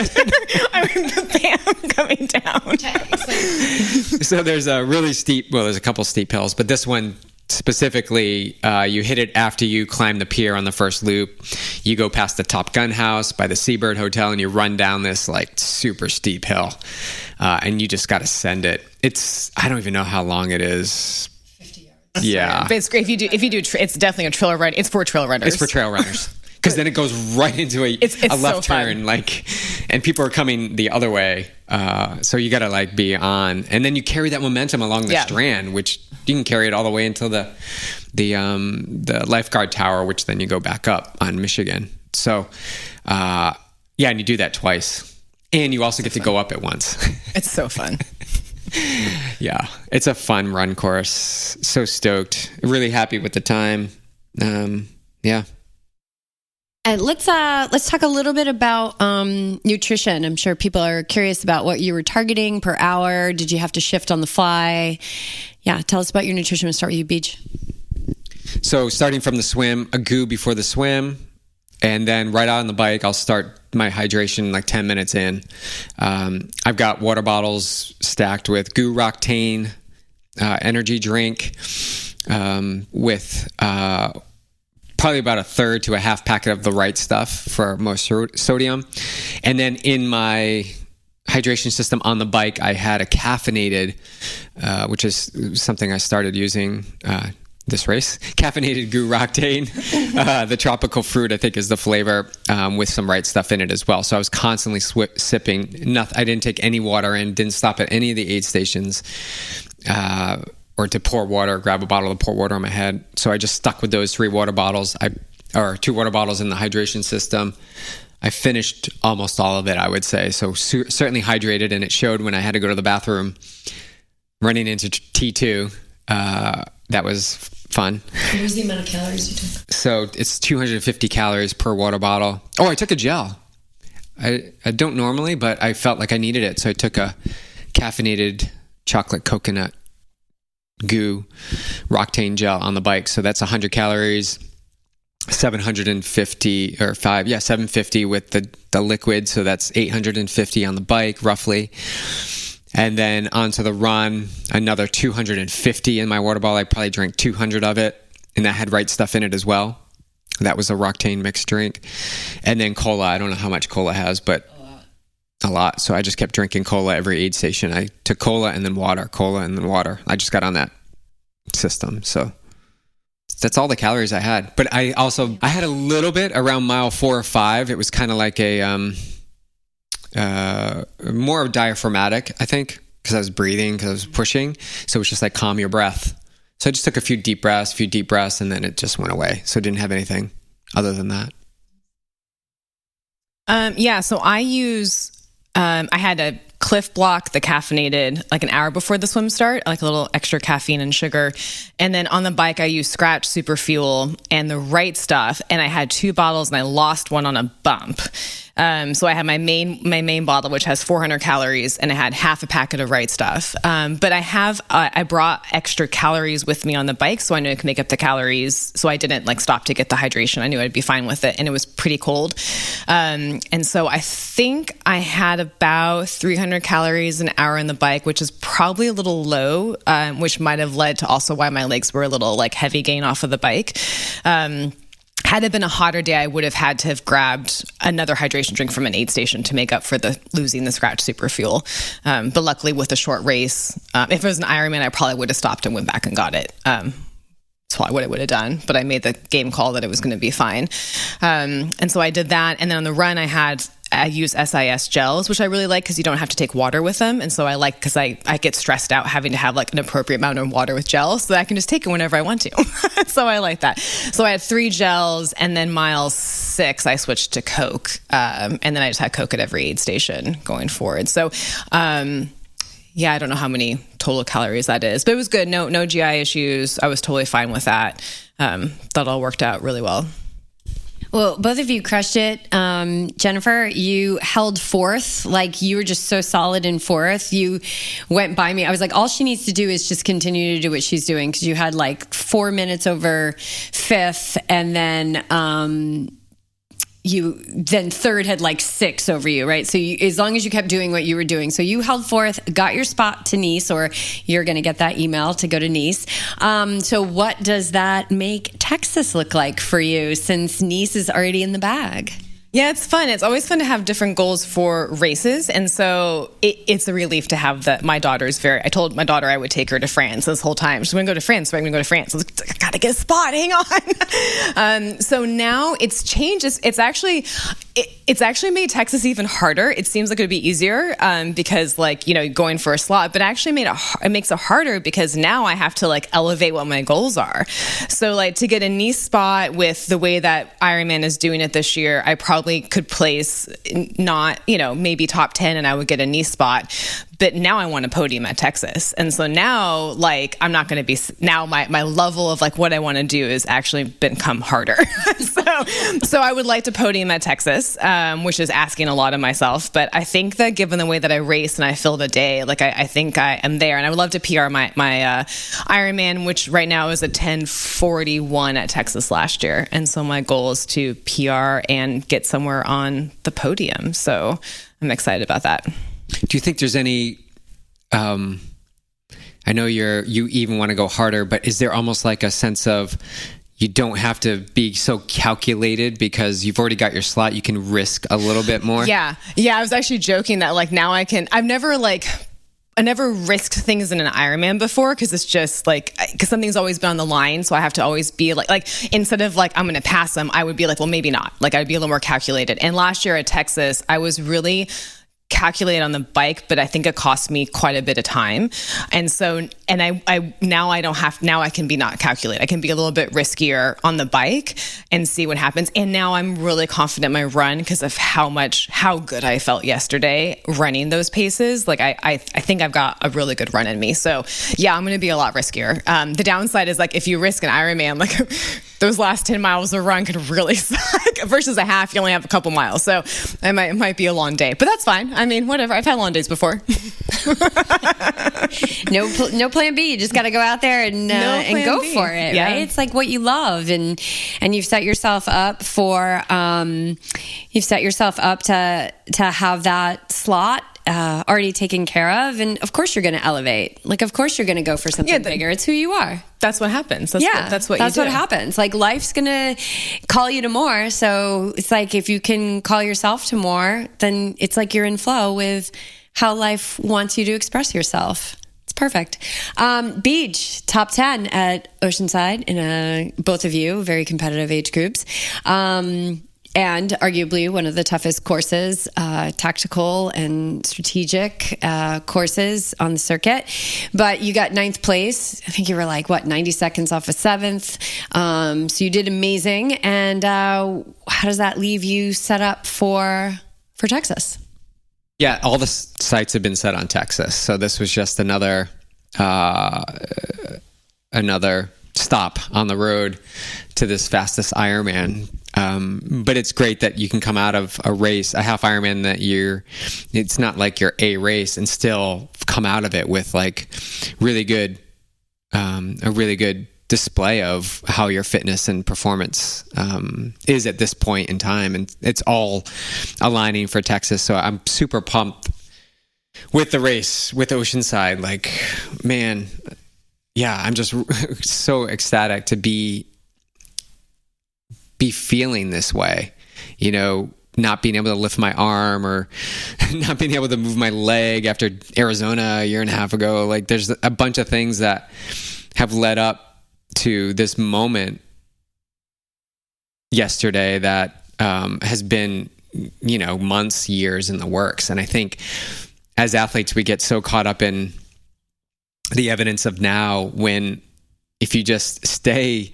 I mean, the bam coming down. So there's a couple steep hills, but this one specifically, you hit it after you climb the pier on the first loop. You go past the Top Gun house by the Seabird Hotel and you run down this like super steep hill. And you just got to send it. I don't even know how long it is. Yeah, but it's great if you do. It's definitely a trail run. It's for trail runners. It's for trail runners because then it goes right into a left so turn, and people are coming the other way. So you got to like be on, and then you carry that momentum along the strand, which you can carry it all the way until the lifeguard tower, which then you go back up on Michigan. So and you do that twice, and you also get to go up it once. It's so fun. Yeah, it's a fun run course. So stoked. Really happy with the time. Yeah. And let's talk a little bit about nutrition. I'm sure people are curious about what you were targeting per hour. Did you have to shift on the fly? Yeah, tell us about your nutrition. We'll start with you, Beach. So starting from the swim, a goo before the swim. And then right out on the bike, I'll start my hydration like 10 minutes in. I've got water bottles stacked with Goo Roctane energy drink with probably about a third to a half packet of the right stuff for most sodium. And then in my hydration system on the bike, I had a caffeinated, which is something I started using this race, caffeinated Goo Roctane. The tropical fruit, I think, is the flavor, with some right stuff in it as well. So I was constantly sipping. I didn't take any water in, didn't stop at any of the aid stations or to pour water, grab a bottle to pour water on my head. So I just stuck with those 3 water bottles, or 2 water bottles in the hydration system. I finished almost all of it, I would say. So certainly hydrated, and it showed when I had to go to the bathroom running into T2. That was fun. What was the amount of calories you took? So it's 250 calories per water bottle. Oh, I took a gel. I don't normally, but I felt like I needed it. So I took a caffeinated chocolate coconut Goo Roctane gel on the bike. So that's 100 calories, 750 or 750 with the liquid. So that's 850 on the bike roughly. And then onto the run, another 250 in my water bottle. I probably drank 200 of it, and that had right stuff in it as well. That was a Roctane mixed drink. And then cola. I don't know how much cola has, but a lot. So I just kept drinking cola every aid station. I took cola and then water, cola and then water. I just got on that system. So that's all the calories I had. But I had a little bit around mile 4 or 5. It was kind of like a more diaphragmatic, I think, because I was breathing, because I was pushing. So it was just like calm your breath. So I just took a few deep breaths, and then it just went away. So it didn't have anything other than that. So I use, I had a Cliff Block, the caffeinated, like an hour before the swim start, like a little extra caffeine and sugar. And then on the bike, I used Scratch Super Fuel and the right stuff. And I had 2 bottles and I lost one on a bump. So I had my main bottle, which has 400 calories, and I had half a packet of right stuff. But I brought extra calories with me on the bike, so I knew I could make up the calories. So I didn't like stop to get the hydration. I knew I'd be fine with it, and it was pretty cold. And so I think I had about 300 calories an hour on the bike, which is probably a little low, which might have led to also why my legs were a little like heavy gain off of the bike. Had it been a hotter day, I would have had to have grabbed another hydration drink from an aid station to make up for losing the Scratch Super Fuel. But luckily with a short race, if it was an Ironman, I probably would have stopped and went back and got it. That's probably what I would have done. But I made the game call that it was going to be fine. And so I did that. And then on the run, I use SIS gels, which I really like because you don't have to take water with them. And so I like, because I get stressed out having to have like an appropriate amount of water with gels, so that I can just take it whenever I want to. So I like that. So I had 3 gels, and then mile 6, I switched to Coke. And then I just had Coke at every aid station going forward. So, I don't know how many total calories that is, but it was good. No GI issues. I was totally fine with that. That all worked out really well. Well, both of you crushed it. Jennifer, you held 4th. Like, you were just so solid in 4th. You went by me. I was like, all she needs to do is just continue to do what she's doing, because you had like 4 minutes over 5th, and then then 3rd had like 6 over you, right? So as long as you kept doing what you were doing. So you held 4th, got your spot to Nice, or you're going to get that email to go to Nice. So what does that make Texas look like for you, since Nice is already in the bag? Yeah, it's fun. It's always fun to have different goals for races. And so it's a relief to have my daughter's I told my daughter I would take her to France this whole time. She's going to go to France, so I'm going to go to France. I was like, I got to get a spot. Hang on. So now it's changed. It's actually made Texas even harder. It seems like it would be easier because going for a slot, but actually it makes it harder because now I have to like elevate what my goals are. So like to get a Nice spot with the way that Ironman is doing it this year, I probably could place not, maybe top 10, and I would get a Nice spot. But now I want a podium at Texas. And so now, like, I'm not going to be, now my level of like what I want to do is actually become harder. So I would like to podium at Texas, which is asking a lot of myself. But I think that given the way that I race and I fill the day, like I think I am there. And I would love to PR my Ironman, which right now is a 10:41 at Texas last year. And so my goal is to PR and get somewhere on the podium. So I'm excited about that. Do you think there's any, I know you even want to go harder, but is there almost like a sense of you don't have to be so calculated because you've already got your slot, you can risk a little bit more? Yeah. I was actually joking that like now I never risked things in an Ironman before, because it's just like, because something's always been on the line. So I have to always be like instead of like, I'm going to pass them, I would be like, well, maybe not. Like I'd be a little more calculated. And last year at Texas, I was really calculate on the bike, but I think it cost me quite a bit of time. And so, now I can be not calculate. I can be a little bit riskier on the bike and see what happens. And now I'm really confident in my run because of how good I felt yesterday running those paces. Like I think I've got a really good run in me. So yeah, I'm going to be a lot riskier. The downside is like, if you risk an Ironman, like those last 10 miles of run could really suck versus a half. You only have a couple miles. So it might be a long day, but that's fine. I mean, whatever. I've had long days before. No plan B. You just got to go out there and go for it, yeah. Right? It's like what you love, and you've set yourself up for to have that slot already taken care of, and of course you're going to elevate. Like, of course you're going to go for something bigger. It's who you are. That's what happens. That's what happens. Like, life's going to call you to more. So it's like, if you can call yourself to more, then it's like you're in flow with how life wants you to express yourself. It's perfect. Beach, top 10 at Oceanside in both of you, very competitive age groups. And arguably one of the toughest courses, tactical and strategic courses on the circuit. But you got 9th place. I think you were like, 90 seconds off of 7th. So you did amazing. And how does that leave you set up for Texas? Yeah, all the sights have been set on Texas. So this was just another stop on the road to this fastest Ironman. But it's great that you can come out of a race, a half Ironman it's not like your A race, and still come out of it with like a really good display of how your fitness and performance is at this point in time. And it's all aligning for Texas. So I'm super pumped with the race with Oceanside. Like, man, yeah, I'm just so ecstatic to be feeling this way, not being able to lift my arm or not being able to move my leg after Arizona a year and a half ago. Like, there's a bunch of things that have led up to this moment yesterday that has been, months, years in the works. And I think as athletes, we get so caught up in the evidence of now, when if you just stay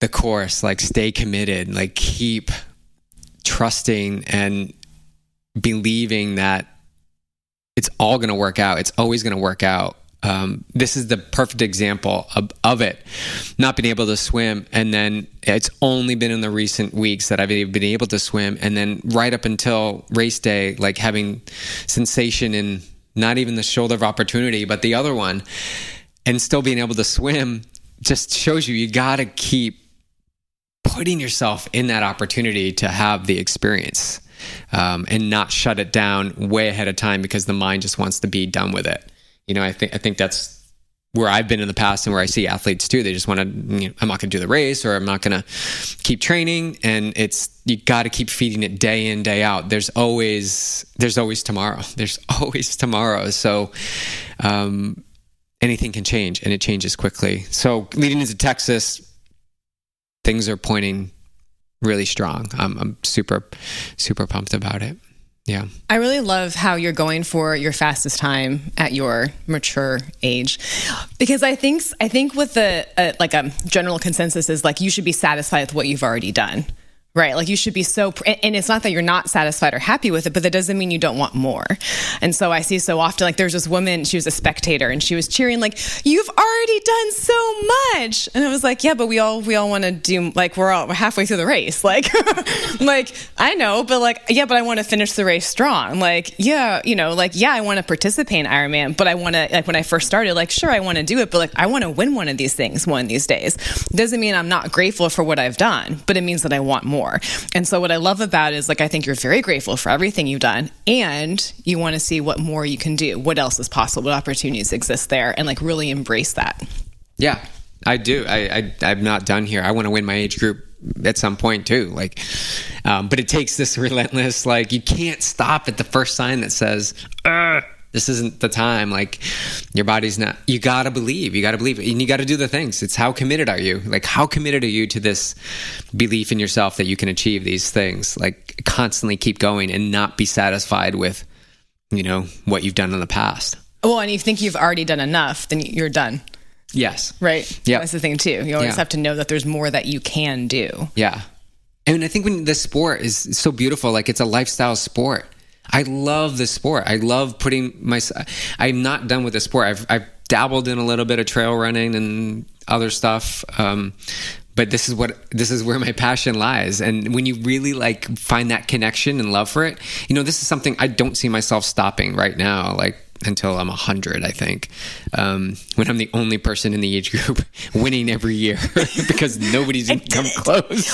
the course, like stay committed, like keep trusting and believing that it's all going to work out. It's always going to work out. This is the perfect example of it. Not being able to swim, and then it's only been in the recent weeks that I've been able to swim, and then right up until race day, like having sensation in not even the shoulder of opportunity, but the other one, and still being able to swim just shows you got to keep putting yourself in that opportunity to have the experience, and not shut it down way ahead of time because the mind just wants to be done with it. I think that's where I've been in the past, and where I see athletes too. They just want to, I'm not going to do the race, or I'm not going to keep training. And you got to keep feeding it day in, day out. There's always tomorrow. There's always tomorrow. So, anything can change, and it changes quickly. So leading into Texas, things are pointing really strong. I'm super, super pumped about it. Yeah. I really love how you're going for your fastest time at your mature age, because I think with the like a general consensus is like you should be satisfied with what you've already done. Right. Like you should be and it's not that you're not satisfied or happy with it, but that doesn't mean you don't want more. And so I see so often, like there's this woman, she was a spectator and she was cheering like, you've already done so much. And I was like, yeah, but we all want to do, like, we're halfway through the race. Like, like I know, but like, yeah, but I want to finish the race strong. Like, yeah, I want to participate in Ironman, but I want to, like when I first started, like, sure, I want to do it, but like, I want to win one of these things one of these days. Doesn't mean I'm not grateful for what I've done, but it means that I want more. And so what I love about it is like, I think you're very grateful for everything you've done, and you want to see what more you can do, what else is possible, what opportunities exist there, and like really embrace that. Yeah, I do. I'm not done here. I want to win my age group at some point too. Like, but it takes this relentless, like you can't stop at the first sign that says, this isn't the time. Like your body's not, you got to believe, and you got to do the things. It's how committed are you? Like how committed are you to this belief in yourself that you can achieve these things? Like constantly keep going and not be satisfied with, what you've done in the past. Well, and you think you've already done enough, then you're done. Yes. Right. Yeah. That's the thing too. You always have to know that there's more that you can do. Yeah. And I think when the sport is so beautiful, like it's a lifestyle sport. I love the sport. I love I'm not done with the sport. I've dabbled in a little bit of trail running and other stuff. But this is where my passion lies. And when you really like find that connection and love for it, this is something I don't see myself stopping right now. Like until I'm 100, I think, when I'm the only person in the age group winning every year because nobody's even come close.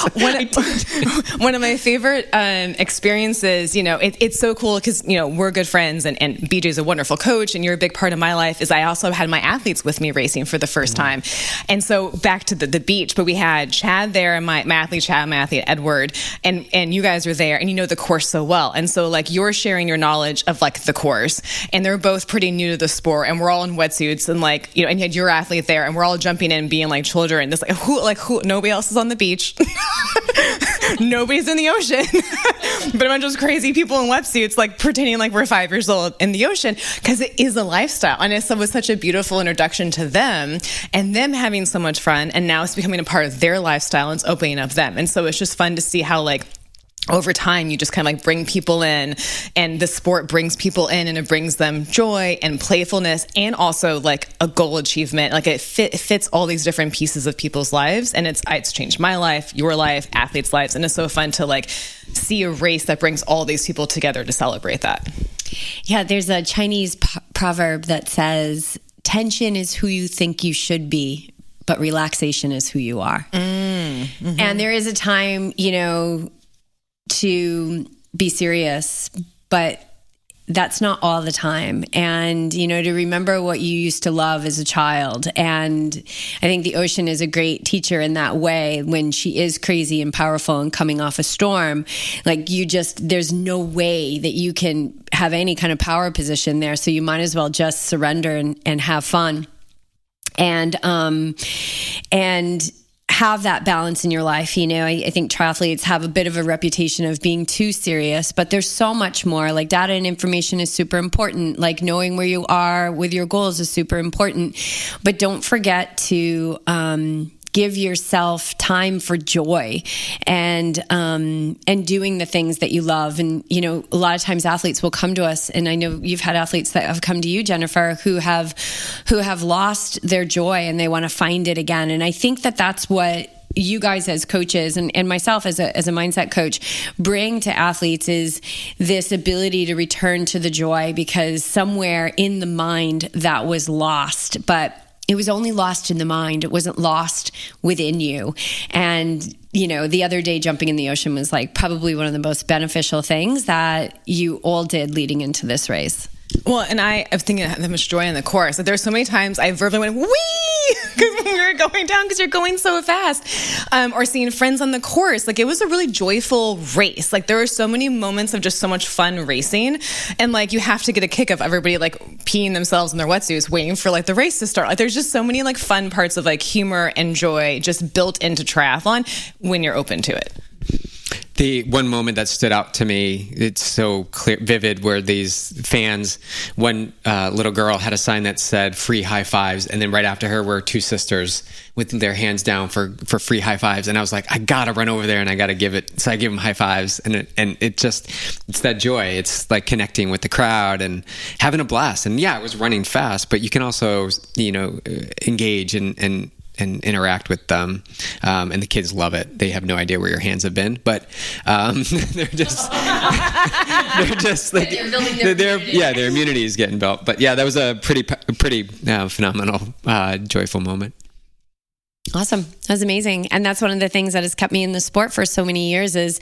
One of my favorite experiences, it's so cool because, we're good friends and BJ's a wonderful coach and you're a big part of my life, is I also had my athletes with me racing for the first time. And so back to the beach, but we had Chad there and my athlete Chad, my athlete Edward, and you guys were there and you know the course so well. And so like you're sharing your knowledge of like the course, and they're both both pretty new to the sport, and we're all in wetsuits, and like, you know, and you had your athlete there, and we're all jumping in being like children. This who nobody else is on the beach. Nobody's in the ocean. But a bunch of crazy people in wetsuits, like pretending like we're 5 years old in the ocean, because it is a lifestyle. And it was such a beautiful introduction to them, and them having so much fun, and now it's becoming a part of their lifestyle, and it's opening up them. And so it's just fun to see how, like, over time, you just kind of like bring people in, and the sport brings people in, and it brings them joy and playfulness, and also like a goal achievement. Like it fits all these different pieces of people's lives, and it's changed my life, your life, athletes' lives, and it's so fun to like see a race that brings all these people together to celebrate that. Yeah, there's a Chinese proverb that says, "Tension is who you think you should be, but relaxation is who you are." Mm-hmm. And there is a time, you know, to be serious, but that's not all the time. And, you know, to remember what you used to love as a child. And I think the ocean is a great teacher in that way. When she is crazy and powerful and coming off a storm, like there's no way that you can have any kind of power position there. So you might as well just surrender and have fun. And have that balance in your life. You know, I think triathletes have a bit of a reputation of being too serious, but there's so much more. Like, data and information is super important. Like, knowing where you are with your goals is super important. But don't forget to give yourself time for joy and doing the things that you love. And, you know, a lot of times athletes will come to us, and I know you've had athletes that have come to you, Jennifer, who have lost their joy, and they want to find it again. And I think that that's what you guys as coaches and myself as a mindset coach bring to athletes, is this ability to return to the joy, because somewhere in the mind that was lost, but it was only lost in the mind. It wasn't lost within you. And, you know, the other day jumping in the ocean was like probably one of the most beneficial things that you all did leading into this race. Well, and I was thinking of the much joy in the course. Like, there's so many times I verbally went, wee, because we were going down because you're going so fast. Or seeing friends on the course. Like, it was a really joyful race. Like, there were so many moments of just so much fun racing. And like, you have to get a kick of everybody like peeing themselves in their wetsuits waiting for like the race to start. Like, there's just so many like fun parts of like humor and joy just built into triathlon when you're open to it. The one moment that stood out to me, it's so clear, vivid, where these fans, one little girl had a sign that said free high fives, and then right after her were two sisters with their hands down for free high fives. And I was like, I gotta run over there and I gotta give it. So I give them high fives, and it's that joy. It's like connecting with the crowd and having a blast. And yeah, I was running fast, but you can also, you know, engage and interact with them, and the kids love it. They have no idea where your hands have been, but they're just like their immunity is getting built. But yeah, that was a pretty phenomenal, joyful moment. Awesome. That was amazing. And that's one of the things that has kept me in the sport for so many years, is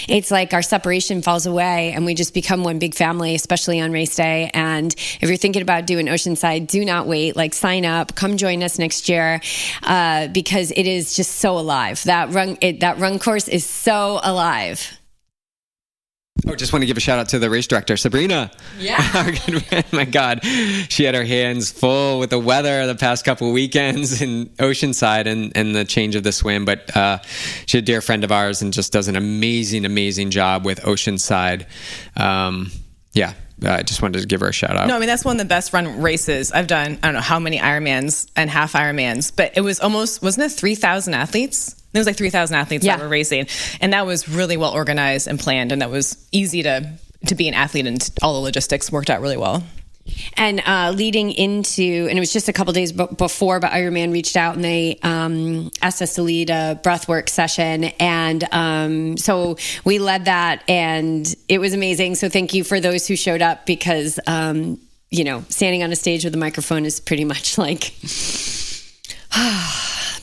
it's like our separation falls away and we just become one big family, especially on race day. And if you're thinking about doing Oceanside, do not wait. Like, sign up, come join us next year, because it is just so alive. That run course is so alive. Oh, just want to give a shout out to the race director, Sabrina. Yeah. My God. She had her hands full with the weather the past couple of weekends in Oceanside and the change of the swim. But she's a dear friend of ours and just does an amazing, amazing job with Oceanside. I just wanted to give her a shout out. No, I mean, that's one of the best run races I've done. I don't know how many Ironmans and half Ironmans, but it was wasn't it 3,000 athletes? There was like 3,000 athletes that were racing, and that was really well organized and planned, and that was easy to be an athlete, and all the logistics worked out really well. And leading into, and it was just a couple days before, but Ironman reached out and they asked us to lead a breathwork session. And so we led that, and it was amazing. So thank you for those who showed up, because, you know, standing on a stage with a microphone is pretty much like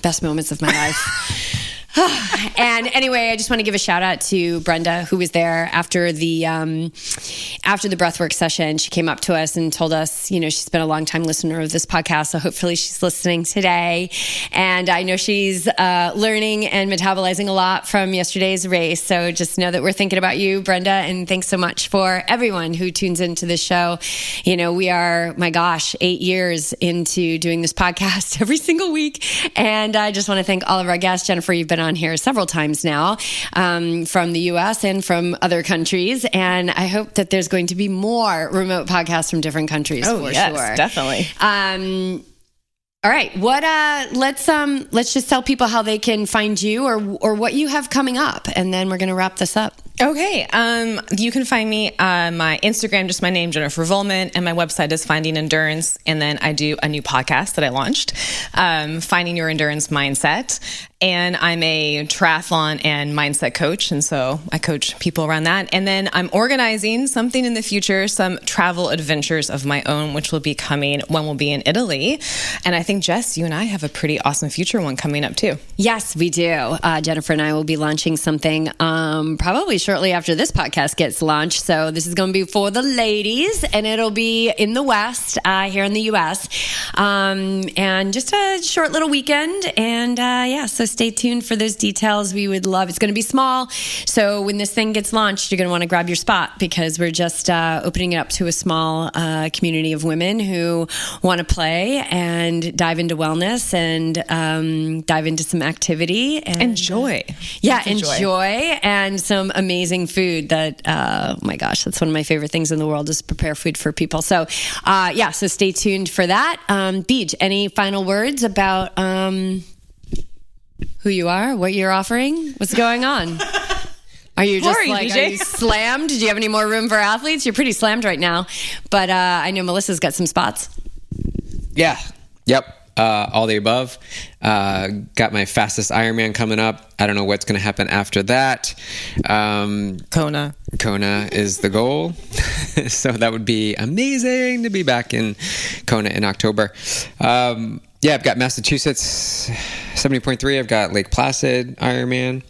best moments of my life. And anyway, I just want to give a shout out to Brenda, who was there after the breathwork session. She came up to us and told us, she's been a long time listener of this podcast, so hopefully she's listening today. And I know she's learning and metabolizing a lot from yesterday's race. So just know that we're thinking about you, Brenda, and thanks so much for everyone who tunes into this show. We are, my gosh, 8 years into doing this podcast every single week. And I just want to thank all of our guests. Jennifer, you've been on here several times now, from the U.S. and from other countries. And I hope that there's going to be more remote podcasts from different countries. Oh, for yes, sure. Definitely. All right. Let's just tell people how they can find you or what you have coming up, and then we're going to wrap this up. Okay. You can find me on my Instagram, just my name, Jennifer Volman, and my website is Finding Endurance. And then I do a new podcast that I launched, Finding Your Endurance Mindset. And I'm a triathlon and mindset coach. And so I coach people around that. And then I'm organizing something in the future, some travel adventures of my own, which will be coming. One will be in Italy. And I think, Jess, you and I have a pretty awesome future one coming up too. Yes, we do. Jennifer and I will be launching something probably shortly after this podcast gets launched. So this is going to be for the ladies, and it'll be in the West, here in the U.S. And just a short little weekend. And so stay tuned for those details. We would love, it's going to be small. So when this thing gets launched, you're going to want to grab your spot, because we're just opening it up to a small community of women who want to play and dive into wellness and dive into some activity. And enjoy. Yeah, enjoy. And some amazing food that, oh my gosh, that's one of my favorite things in the world, is prepare food for people. So, so stay tuned for that. Beej, any final words about who you are, what you're offering, what's going on? Are you just are you slammed? Do you have any more room for athletes? You're pretty slammed right now, but I know Melissa's got some spots. Yeah. Yep. All the above. Got my fastest Ironman coming up. I don't know what's going to happen after that. Kona is the goal. So that would be amazing to be back in Kona in October. I've got Massachusetts 70.3. I've got Lake Placid Ironman.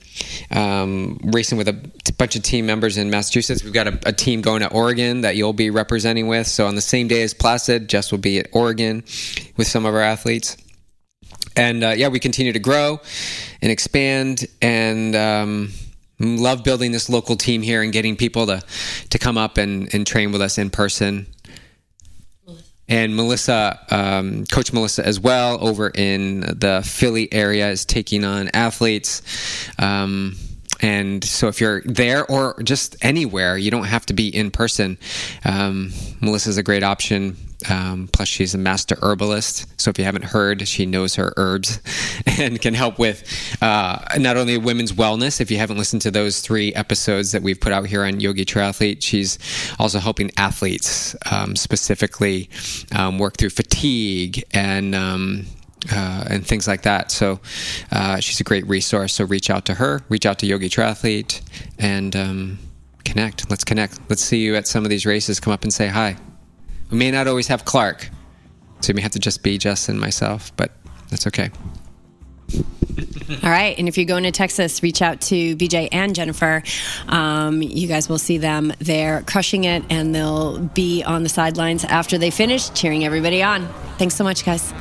Racing with a bunch of team members in Massachusetts. We've got a team going to Oregon that you'll be representing with. So on the same day as Placid, Jess will be at Oregon with some of our athletes. And we continue to grow and expand, and love building this local team here and getting people to come up and train with us in person. And Melissa, Coach Melissa as well, over in the Philly area, is taking on athletes. And so if you're there or just anywhere, you don't have to be in person. Melissa's a great option. Plus, she's a master herbalist. So if you haven't heard, she knows her herbs and can help with not only women's wellness. If you haven't listened to those 3 episodes that we've put out here on YogiTriathlete, she's also helping athletes specifically work through fatigue and things like that. So she's a great resource. So reach out to her, reach out to YogiTriathlete, and connect. Let's connect. Let's see you at some of these races. Come up and say hi. We may not always have Clark, so you may have to just be Jess and myself, but that's okay. All right. And if you're going to Texas, reach out to BJ and Jennifer. You guys will see them there crushing it, and they'll be on the sidelines after they finish, cheering everybody on. Thanks so much, guys.